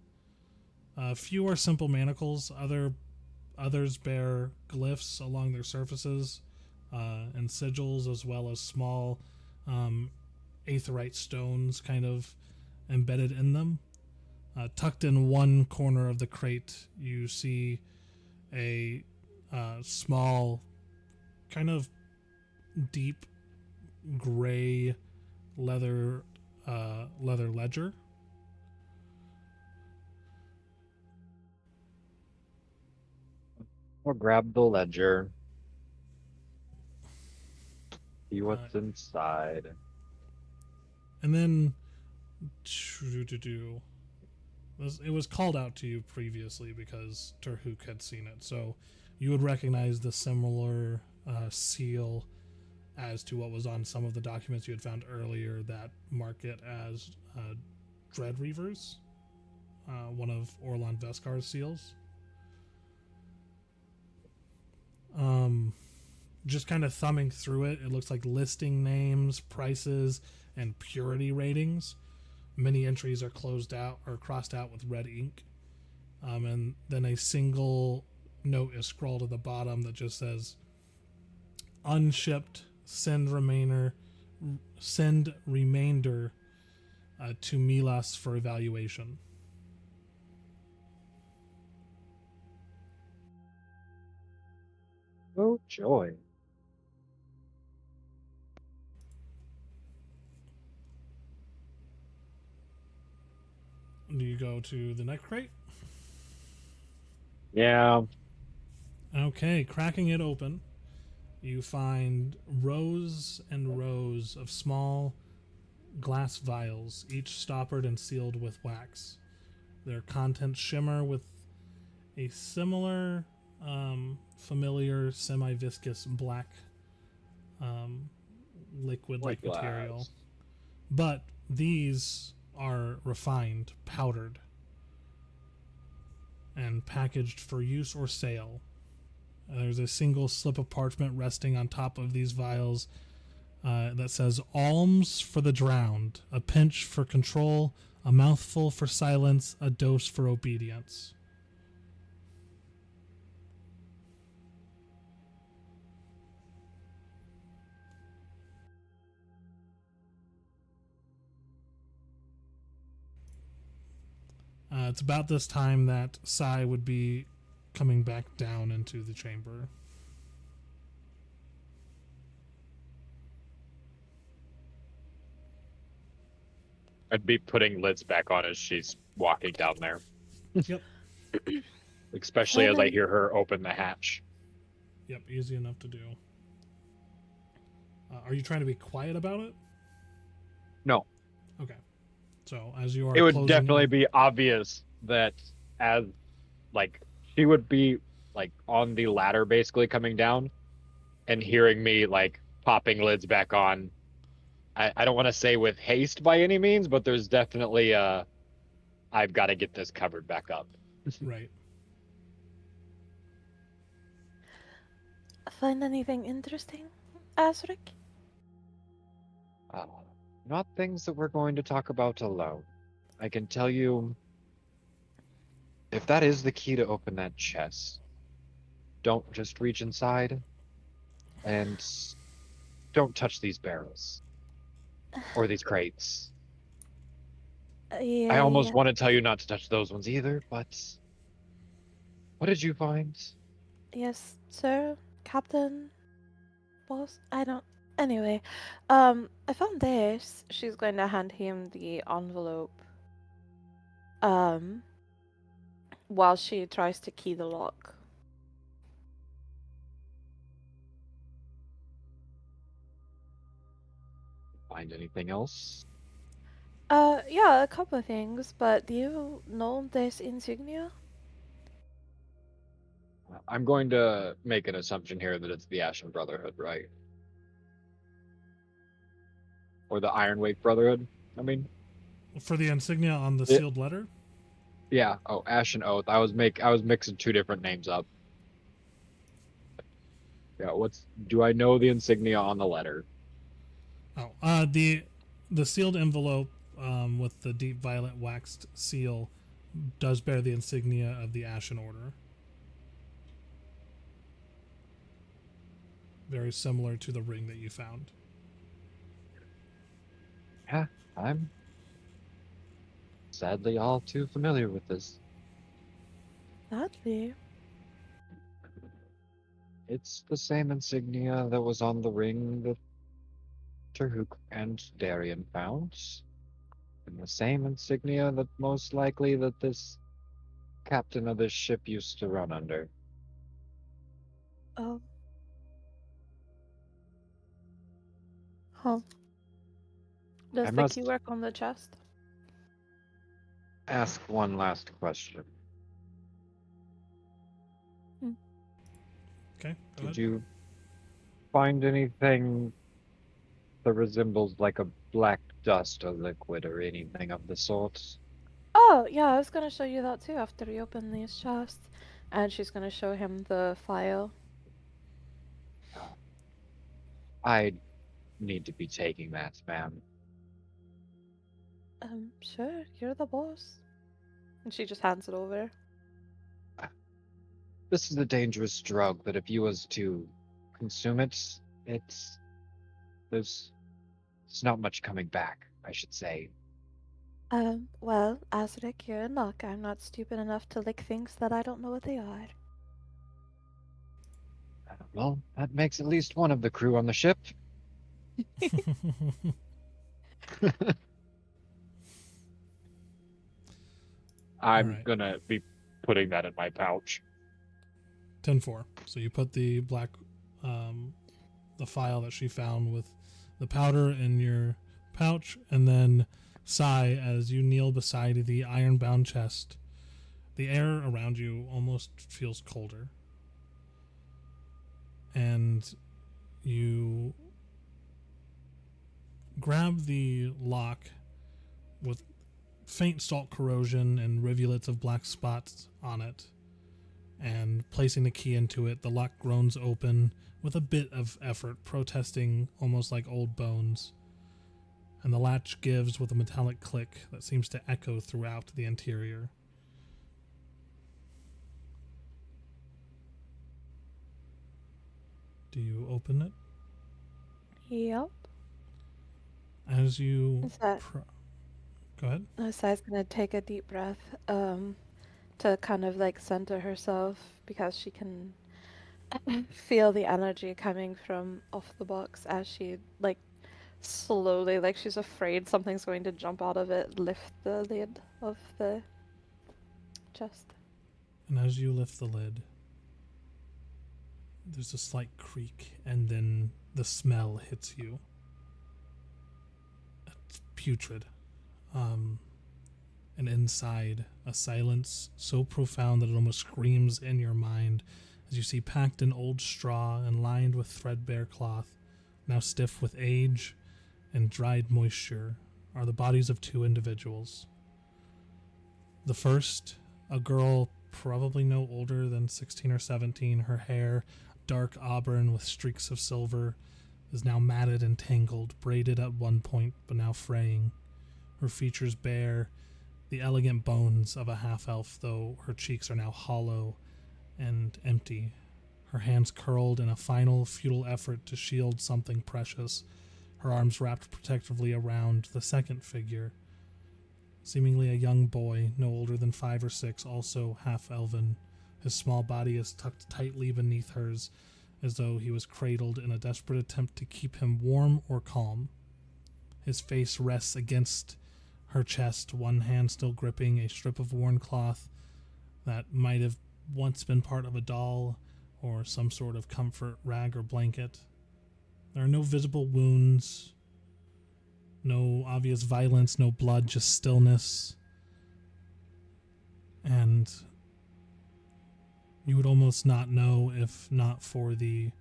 Few are simple manacles, others bear glyphs along their surfaces, and sigils, as well as small aetheryte stones kind of embedded in them. Tucked in one corner of the crate, you see a small, kind of deep gray leather ledger. We'll grab the ledger. See what's inside. And then it was called out to you previously because Terhuk had seen it, so you would recognize the similar seal as to what was on some of the documents you had found earlier that mark it as Dread Reavers, one of Orlan Veskar's seals. Just kind of thumbing through it, it looks like listing names, prices, and purity ratings. Many entries are closed out or crossed out with red ink. And then a single note is scrawled at the bottom that just says, unshipped, send remainder to Milas for evaluation. Oh, joy. Do you go to the next crate? Yeah. Okay, cracking it open, you find rows and rows of small glass vials, each stoppered and sealed with wax. Their contents shimmer with a similar, familiar, semi-viscous black liquid-like White material. glass. But these are refined, powdered, and packaged for use or sale. There's a single slip of parchment resting on top of these vials that says, alms for the drowned, a pinch for control, a mouthful for silence, a dose for obedience. It's about this time that Sai would be coming back down into the chamber. I'd be putting lids back on as she's walking down there. Yep. Especially as I hear her open the hatch. Yep, easy enough to do. Are you trying to be quiet about it? No. Okay. So as you are It would closing definitely in- be obvious that as, like, she would be, like, on the ladder basically coming down and hearing me, like, popping lids back on. I don't want to say with haste by any means, but there's definitely I've got to get this covered back up. Right. Find anything interesting, Azric? Not things that we're going to talk about alone. I can tell you, if that is the key to open that chest, don't just reach inside, and don't touch these barrels or these crates. Yeah. I almost want to tell you not to touch those ones either, but what did you find? Yes, sir, Captain, boss. I don't. Anyway, I found this. She's going to hand him the envelope. While she tries to key the lock. Find anything else? Yeah, a couple of things, but do you know this insignia? I'm going to make an assumption here that it's the Ashen Brotherhood, right? Or the Ironwake Brotherhood, I mean. For the insignia on the Yeah. sealed letter? Yeah. Oh, Ashen Oath. I was mixing two different names up. Yeah. Do I know the insignia on the letter? Oh, the sealed envelope with the deep violet waxed seal does bear the insignia of the Ashen Order. Very similar to the ring that you found. Yeah, I'm sadly all too familiar with this. Sadly. It's the same insignia that was on the ring that Terhuk and Darien found, and the same insignia that most likely that this captain of this ship used to run under. Oh. Huh. Does I the key must work on the chest? ask one last question. Okay, go Did ahead. you find anything that resembles like a black dust or liquid or anything of the sort? Oh, yeah, I was gonna show you that too after we open these chests. And she's gonna show him the file. I need to be taking that, ma'am. Sure, you're the boss. And she just hands it over. This is a dangerous drug that if you was to consume it, it's there's not much coming back, I should say. Well, Azric, you're in luck. I'm not stupid enough to lick things that I don't know what they are. Well, that makes at least one of the crew on the ship. I'm Alright. gonna be putting that in my pouch. 10-4. So you put the black, the file that she found with the powder in your pouch, and then sigh as you kneel beside the iron-bound chest. The air around you almost feels colder. And you grab the lock with faint salt corrosion and rivulets of black spots on it, and placing the key into it, the lock groans open with a bit of effort, protesting almost like old bones, and the latch gives with a metallic click that seems to echo throughout the interior. Do you open it? Yep. As you... Is that... Go ahead. Sai's gonna take a deep breath, to kind of like center herself because she can feel the energy coming from off the box as she like slowly, like she's afraid something's going to jump out of it, lift the lid of the chest. And as you lift the lid, there's a slight creak, and then the smell hits you. It's putrid. And inside, a silence so profound that it almost screams in your mind as you see packed in old straw and lined with threadbare cloth, now stiff with age and dried moisture, are the bodies of two individuals. The first, a girl probably no older than 16 or 17, her hair dark auburn with streaks of silver, is now matted and tangled, braided at one point but now fraying. Her features bare the elegant bones of a half-elf, though her cheeks are now hollow and empty, her hands curled in a final, futile effort to shield something precious, her arms wrapped protectively around the second figure, seemingly a young boy, no older than 5 or 6, also half-elven. His small body is tucked tightly beneath hers, as though he was cradled in a desperate attempt to keep him warm or calm. His face rests against her chest, one hand still gripping a strip of worn cloth that might have once been part of a doll or some sort of comfort rag or blanket. There are no visible wounds, no obvious violence, no blood, just stillness. And you would almost not know if not for the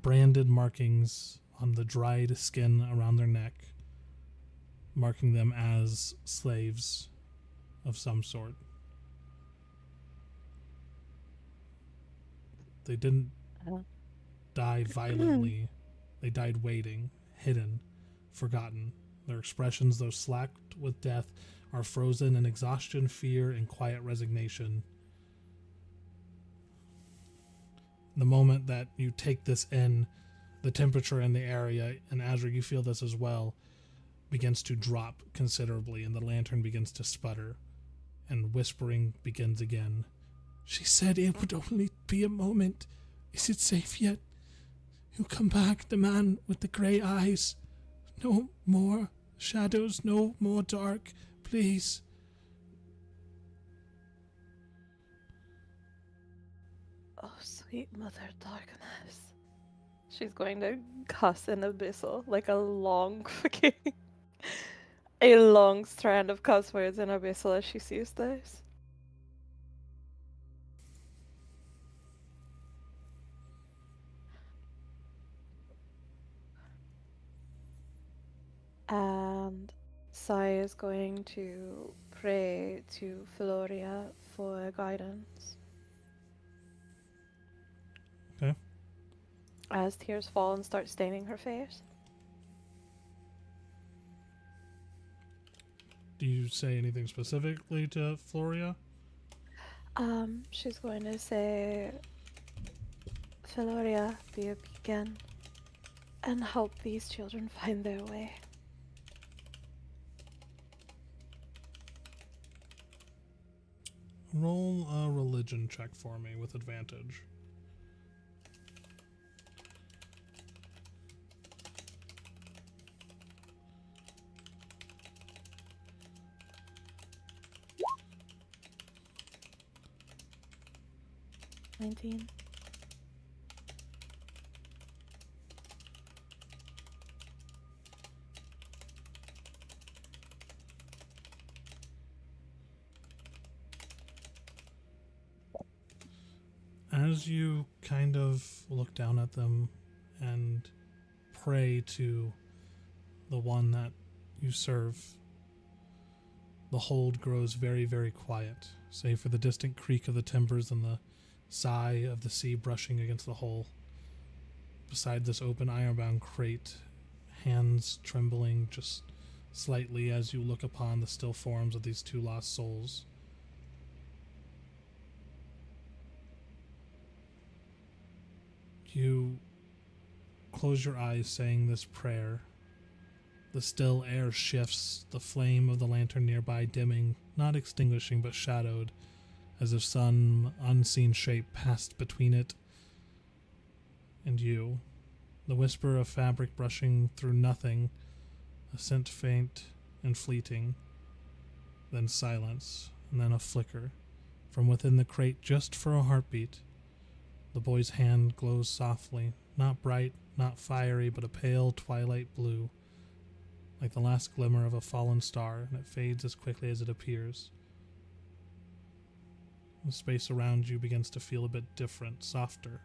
branded markings on the dried skin around their neck, marking them as slaves of some sort. They didn't die violently. They died waiting, hidden, forgotten. Their expressions, though slacked with death, are frozen in exhaustion, fear, and quiet resignation. The moment that you take this in, the temperature in the area, and Azra, you feel this as well, begins to drop considerably, and the lantern begins to sputter, and whispering begins again. She said it would only be a moment. Is it safe yet? You come back, the man with the grey eyes. No more shadows, no more dark, please. Oh, sweet Mother Darkness. She's going to cuss in Abyssal, like a long fucking... a long strand of cuss words in Abyssal as she sees this. And Sai is going to pray to Floria for guidance. Okay. As tears fall and start staining her face. Do you say anything specifically to Floria? She's going to say, Floria, be a beacon and help these children find their way. Roll a religion check for me with advantage. $19. As you kind of look down at them and pray to the one that you serve, the hold grows very, very quiet, save for the distant creak of the timbers and the sigh of the sea brushing against the hull. Beside this open ironbound crate, hands trembling just slightly as you look upon the still forms of these two lost souls. You close your eyes saying this prayer. The still air shifts, the flame of the lantern nearby dimming, not extinguishing but shadowed, as if some unseen shape passed between it and you. The whisper of fabric brushing through nothing, a scent faint and fleeting, then silence, and then a flicker. From within the crate, just for a heartbeat, the boy's hand glows softly, not bright, not fiery, but a pale twilight blue, like the last glimmer of a fallen star, and it fades as quickly as it appears. The space around you begins to feel a bit different, softer,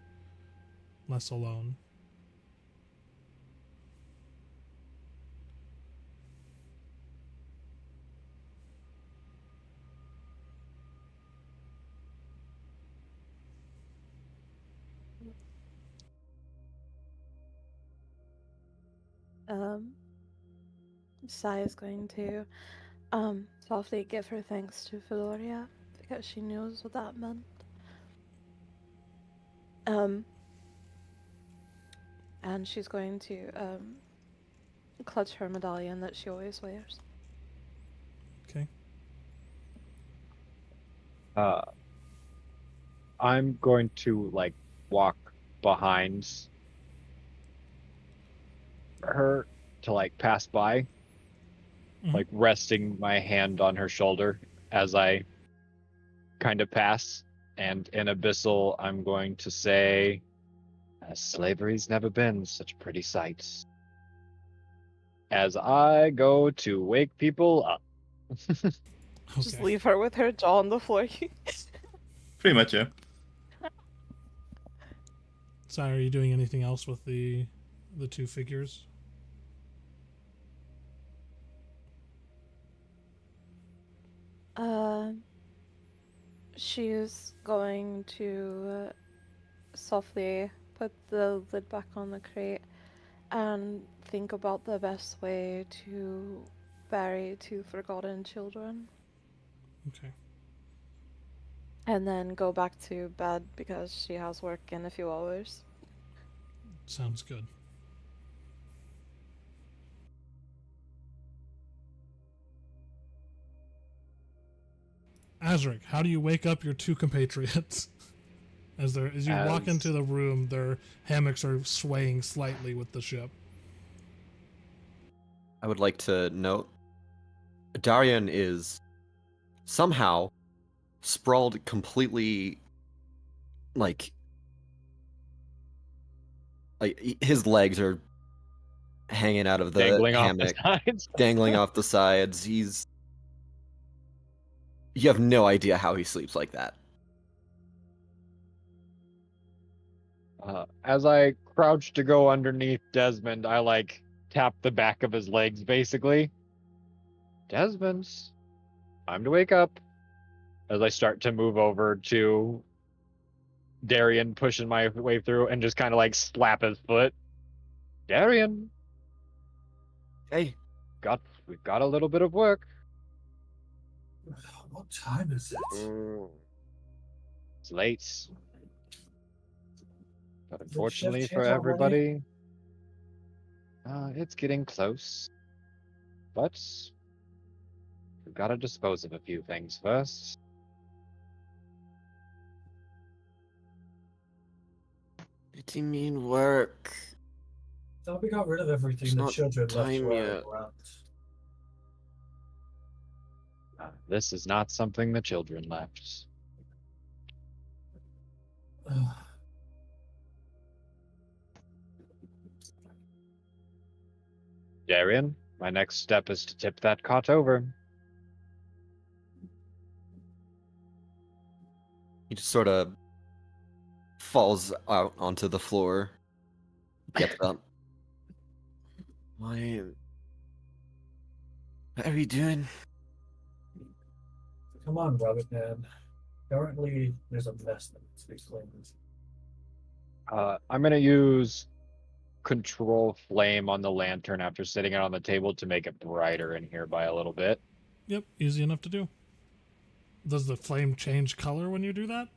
less alone. Sai is going to softly give her thanks to Floria because she knows what that meant. And she's going to clutch her medallion that she always wears. Okay. I'm going to like walk behind her to like pass by, like resting my hand on her shoulder as I kind of pass. And in Abyssal, I'm going to say, slavery's never been such a pretty sight. As I go to wake people up. Just Okay. leave her with her jaw on the floor. Pretty much, yeah. Sorry, are you doing anything else with the two figures? She's going to softly put the lid back on the crate and think about the best way to bury two forgotten children. Okay. And then go back to bed because she has work in a few hours. Sounds good. Azric, how do you wake up your two compatriots? As you walk into the room, their hammocks are swaying slightly with the ship. I would like to note Darian is somehow sprawled completely like his legs are hanging out of the Dangling off the hammock, sides. dangling off the sides. You have no idea how he sleeps like that. As I crouch to go underneath Desmond, I like tap the back of his legs, basically. Desmond, time to wake up. As I start to move over to Darian, pushing my way through, and just kind of like slap his foot. Darian, Hey, we've got a little bit of work. What time is it? It's late. But Did the shift unfortunately change for already? everybody, it's getting close. But we've got to dispose of a few things first. what do you mean work? Thought we got rid of everything It's the not children left time lying yet. around. This is not something the children left. Darian, my next step is to tip that cot over. He just sort of falls out onto the floor, gets up. What are you doing? Come on, Rabbit Man. Currently, there's a mess that needs to be cleaned. I'm going to use control flame on the lantern after sitting it on the table to make it brighter in here by a little bit. Yep, easy enough to do. Does the flame change color when you do that?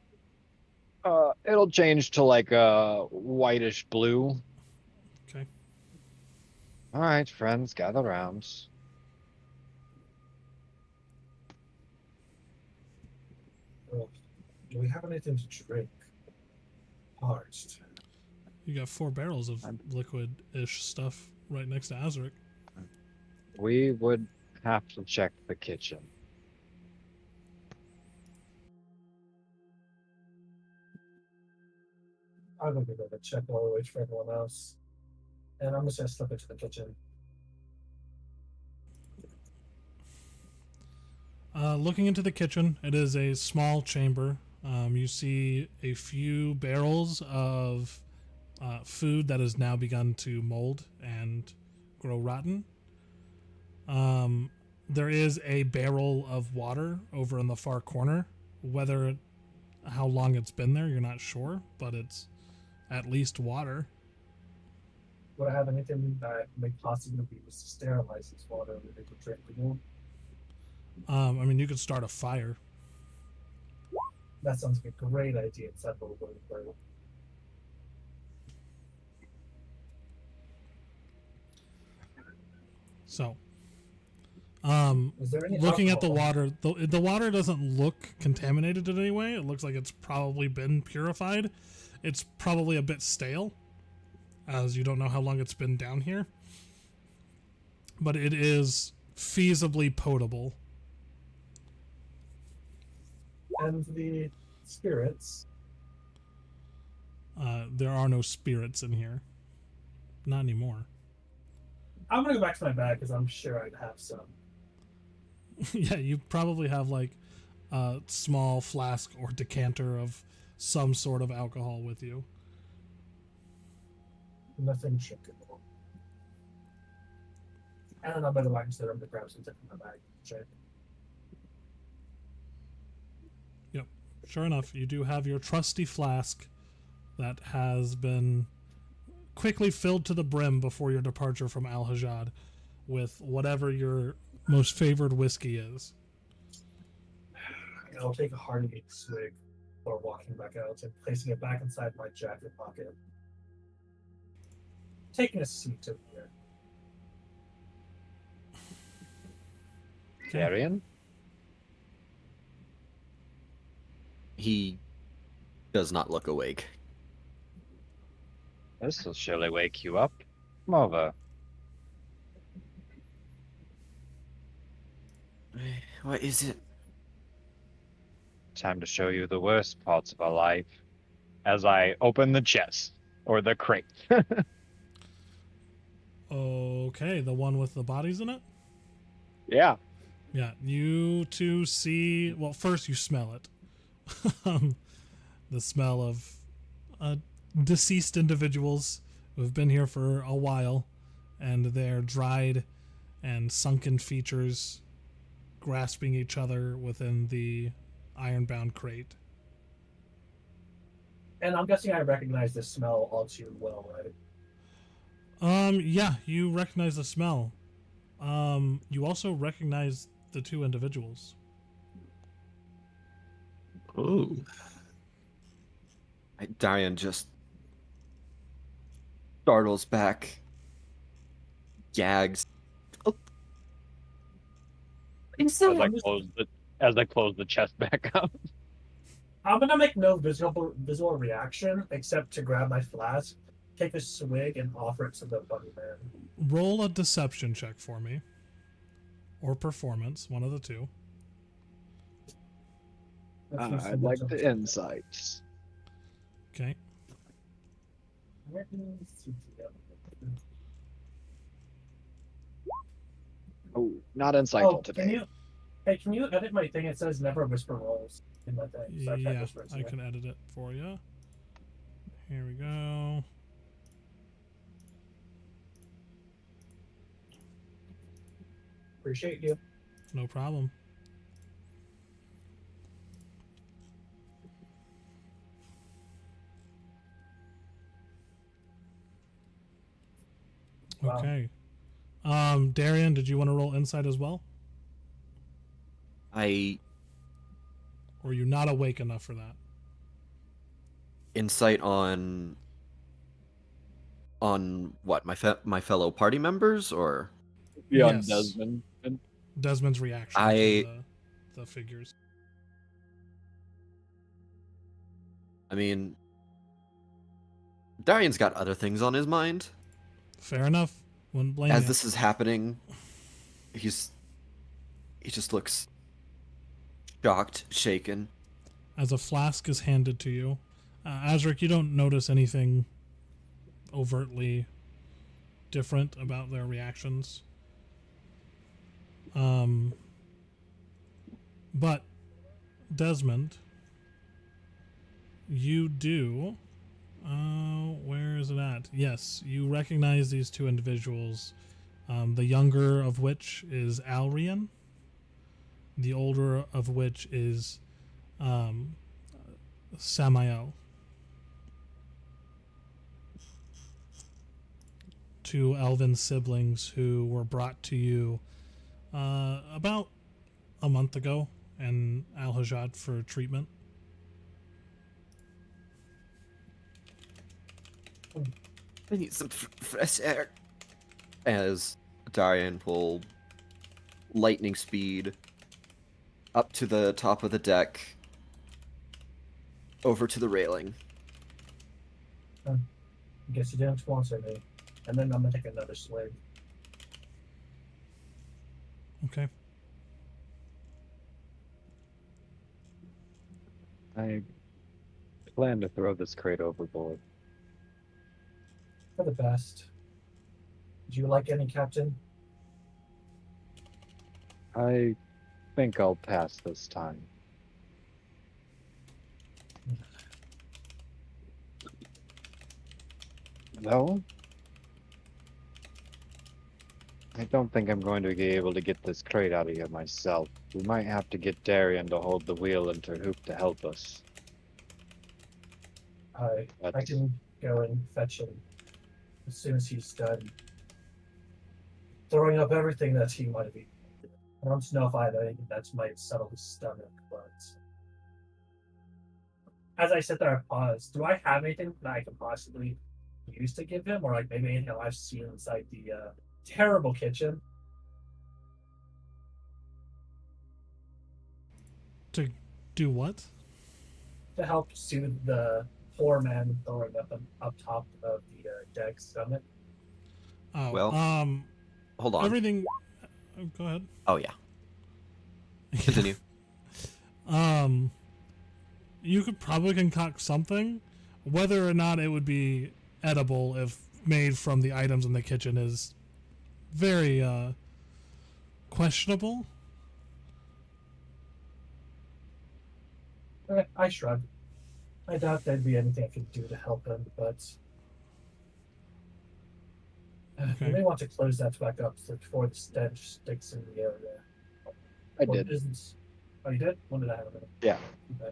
It'll change to like a whitish blue. Okay. All right, friends, gather round. Oh, do we have anything to drink? Parched. You got 4 barrels of liquid-ish stuff right next to Azric. We would have to check the kitchen. I'm gonna go to check while we wait for everyone else. And I'm just gonna slip into the kitchen. Looking into the kitchen, it is a small chamber. You see a few barrels of food that has now begun to mold and grow rotten. There is a barrel of water over in the far corner. How long it's been there, you're not sure, but it's at least water. Would I have anything that may possibly be used to sterilize this water that they could drink again? I mean, you could start a fire. That sounds like a great idea. It's that little bird. So, Is there any looking at the alcohol? water, the water doesn't look contaminated in any way. It looks like it's probably been purified. It's probably a bit stale, as you don't know how long it's been down here. But it is feasibly potable. And the spirits. There are no spirits in here. Not anymore. I'm gonna go back to my bag because I'm sure I'd have some. Yeah, you probably have like a small flask or decanter of some sort of alcohol with you. Nothing drinkable. And I'm better like to I'm gonna grab something from my bag. Check. Yep. Sure enough, you do have your trusty flask that has been quickly filled to the brim before your departure from Al Hajjad with whatever your most favored whiskey is. And I'll take a hearty swig before walking back out and placing it back inside my jacket pocket. Taking a seat over here. Darian? He does not look awake. This will surely wake you up. Come over. What is it? Time to show you the worst parts of our life. As I open the chest or the crate. Okay, the one with the bodies in it? Yeah. Yeah, you two see. Well, first you smell it. The smell of deceased individuals who have been here for a while, and their dried and sunken features grasping each other within the iron-bound crate. And I'm guessing I recognize this smell all too well, right? Yeah, you recognize the smell. You also recognize the two individuals. Oh. Darian just startles back, gags. Oh. As I close the chest back up. I'm gonna make no visual reaction except to grab my flask, take a swig, and offer it to the bunny man. Roll a deception check for me. Or performance, one of the two. I'd like the insights. Okay. Oh, not insightful Oh, today. can you edit my thing? It says never whisper rolls in my thing. So I can't Yeah, whisper it to I you. can edit it for you. Here we go. Appreciate you. No problem. Wow. Okay. Darian, did you want to roll insight as well? I Or are you not awake enough for that? insight on what, my fellow party members, or Beyond Yes. Desmond. Desmond's reaction I- to the figures. I mean, Darian's got other things on his mind. Fair enough. Wouldn't blame As you. this is happening, he just looks shocked, shaken. As a flask is handed to you, Azric, you don't notice anything overtly different about their reactions. But Desmond, you do. Where is it at? Yes, you recognize these two individuals. The younger of which is Alrian. The older of which is Samael. Two elven siblings who were brought to you about a month ago in Al-Hajjad for treatment. I need some fresh air. As Darian will lightning speed up to the top of the deck, over to the railing. Guess you didn't sponsor me. And then I'm gonna take another swig. Okay. I plan to throw this crate overboard. For the best. Do you like any, Captain? I think I'll pass this time. No? I don't think I'm going to be able to get this crate out of here myself. We might have to get Darian to hold the wheel and Terhoop to help us. I can go and fetch him as soon as he's done throwing up everything that he might have eaten. I don't know if I have anything that might settle his stomach, but as I sit there, I pause. Do I have anything that I could possibly use to give him, or like maybe anything I've seen inside the terrible kitchen? To do what? to help soothe the poor man throwing up top of the deck's stomach. Oh, Well, hold on. everything. Go ahead. Oh yeah. Continue. You could probably concoct something. Whether or not it would be edible if made from the items in the kitchen is very questionable. I shrug. I doubt there'd be anything I could do to help him, but Okay. you may want to close that back up before the stench sticks in the area. I Or did. isn't. Oh, you did? When did I have it? Yeah. Okay.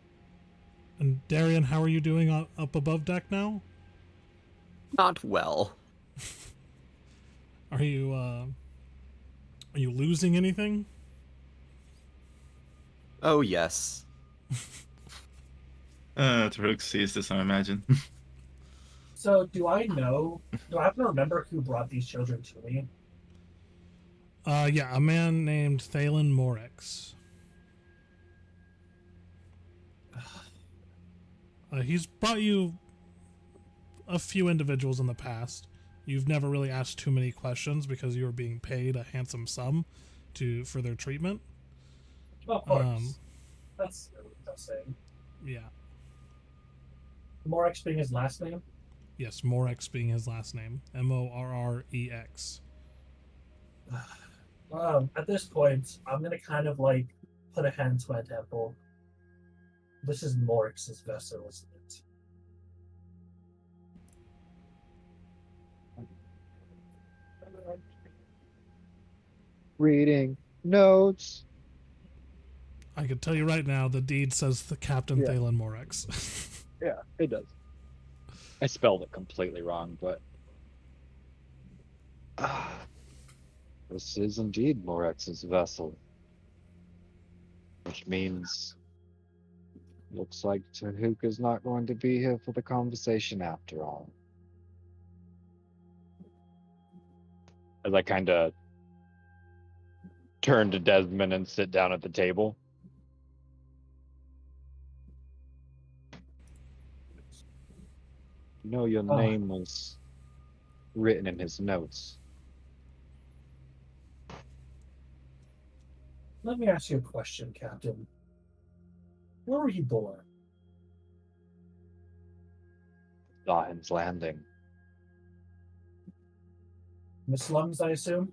And Darian, how are you doing up above deck now? Not well. Are you losing anything? Oh yes. Taruk sees this, I imagine. So, do I happen to remember who brought these children to me? Yeah, a man named Thalen Morix. He's brought you a few individuals in the past. You've never really asked too many questions because you were being paid a handsome sum for their treatment. Oh, of course. That's what I'm saying. Yeah. Morex being his last name? Yes, Morix being his last name. Morrex. At this point, I'm gonna kind of like put a hand to my temple. This is Morix's vessel, isn't it? Reading notes. I can tell you right now, the deed says the Captain Yeah. Thalen Morix. Yeah, it does. I spelled it completely wrong, but this is indeed Morex's vessel, which means looks like Tahuk is not going to be here for the conversation after all. As I kind of turn to Desmond and sit down at the table. You know, your name was written in his notes. Let me ask you a question, Captain. Where were you born? Zahin's Landing. In the slums, I assume?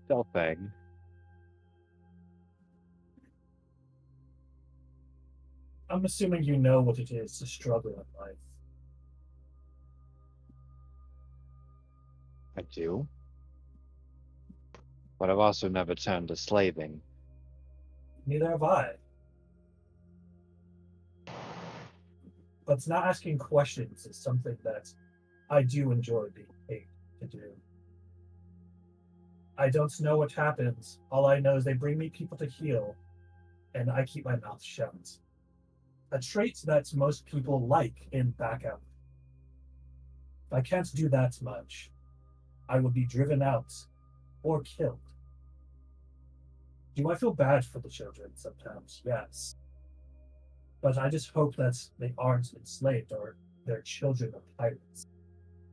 Delphine. I'm assuming you know what it is to struggle in life. I do. But I've also never turned to slaving. Neither have I. But not asking questions is something that I do enjoy being paid to do. I don't know what happens. All I know is they bring me people to heal, and I keep my mouth shut. A trait that most people like in backup. If I can't do that much, I would be driven out or killed. Do I feel bad for the children sometimes? Yes. But I just hope that they aren't enslaved or they're children of pirates.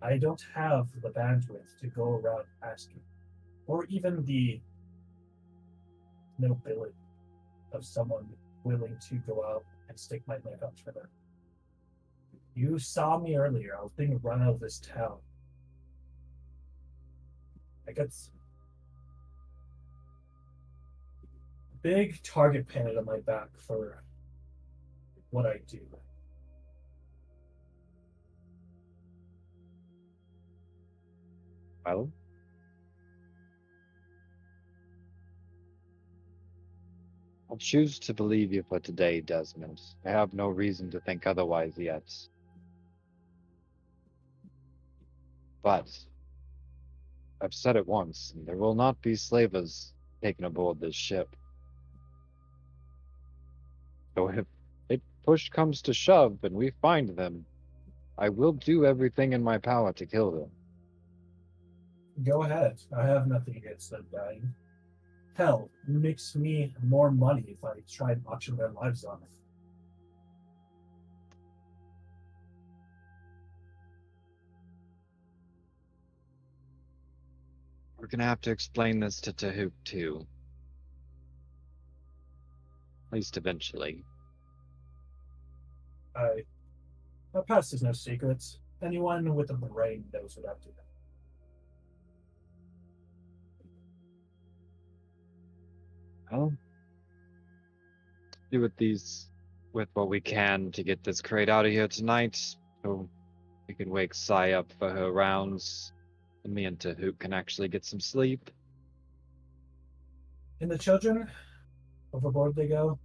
I don't have the bandwidth to go around asking, or even the nobility of someone willing to go out and stick my neck out for them. You saw me earlier. I was being run out of this town. I got a big target painted on my back for what I do. Well, I'll choose to believe you for today, Desmond. I have no reason to think otherwise yet. But I've said it once, and there will not be slavers taken aboard this ship. So if push comes to shove and we find them, I will do everything in my power to kill them. Go ahead. I have nothing against them dying. Hell, it makes me more money if I try and auction their lives off. We're gonna have to explain this to Tahoop too. At least eventually. My past is no secrets. Anyone with a brain knows what I'm doing. Well, do with what we can to get this crate out of here tonight, so we can wake Sai up for her rounds, and me and Tahoop can actually get some sleep. And the children, overboard they go.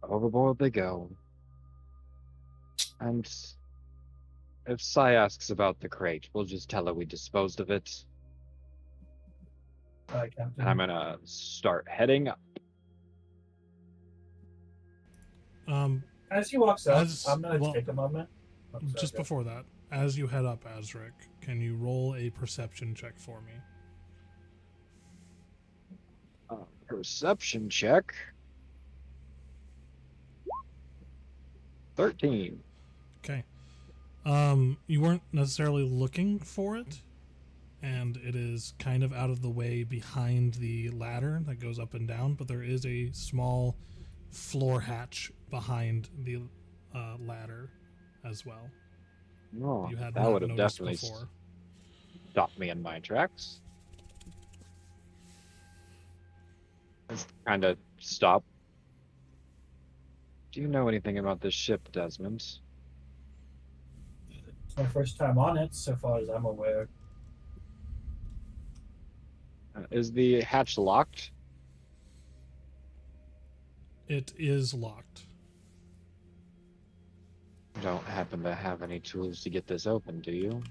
Overboard they go. And if Sai asks about the crate, we'll just tell her we disposed of it, Captain. and I'm gonna start heading up. As he walks up, As- I'm gonna well, take a moment. Oh, sorry, Just go. before that, as you head up, Azric, can you roll a perception check for me? Perception check. 13. Okay. You weren't necessarily looking for it, and it is kind of out of the way behind the ladder that goes up and down, but there is a small floor hatch behind the ladder as well. Oh, You had that not would have noticed definitely before. stopped me in my tracks. Just kind of stop. Do you know anything about this ship, Desmond? It's my first time on it, so far as I'm aware. Is the hatch locked? It is locked. You don't happen to have any tools to get this open, do you?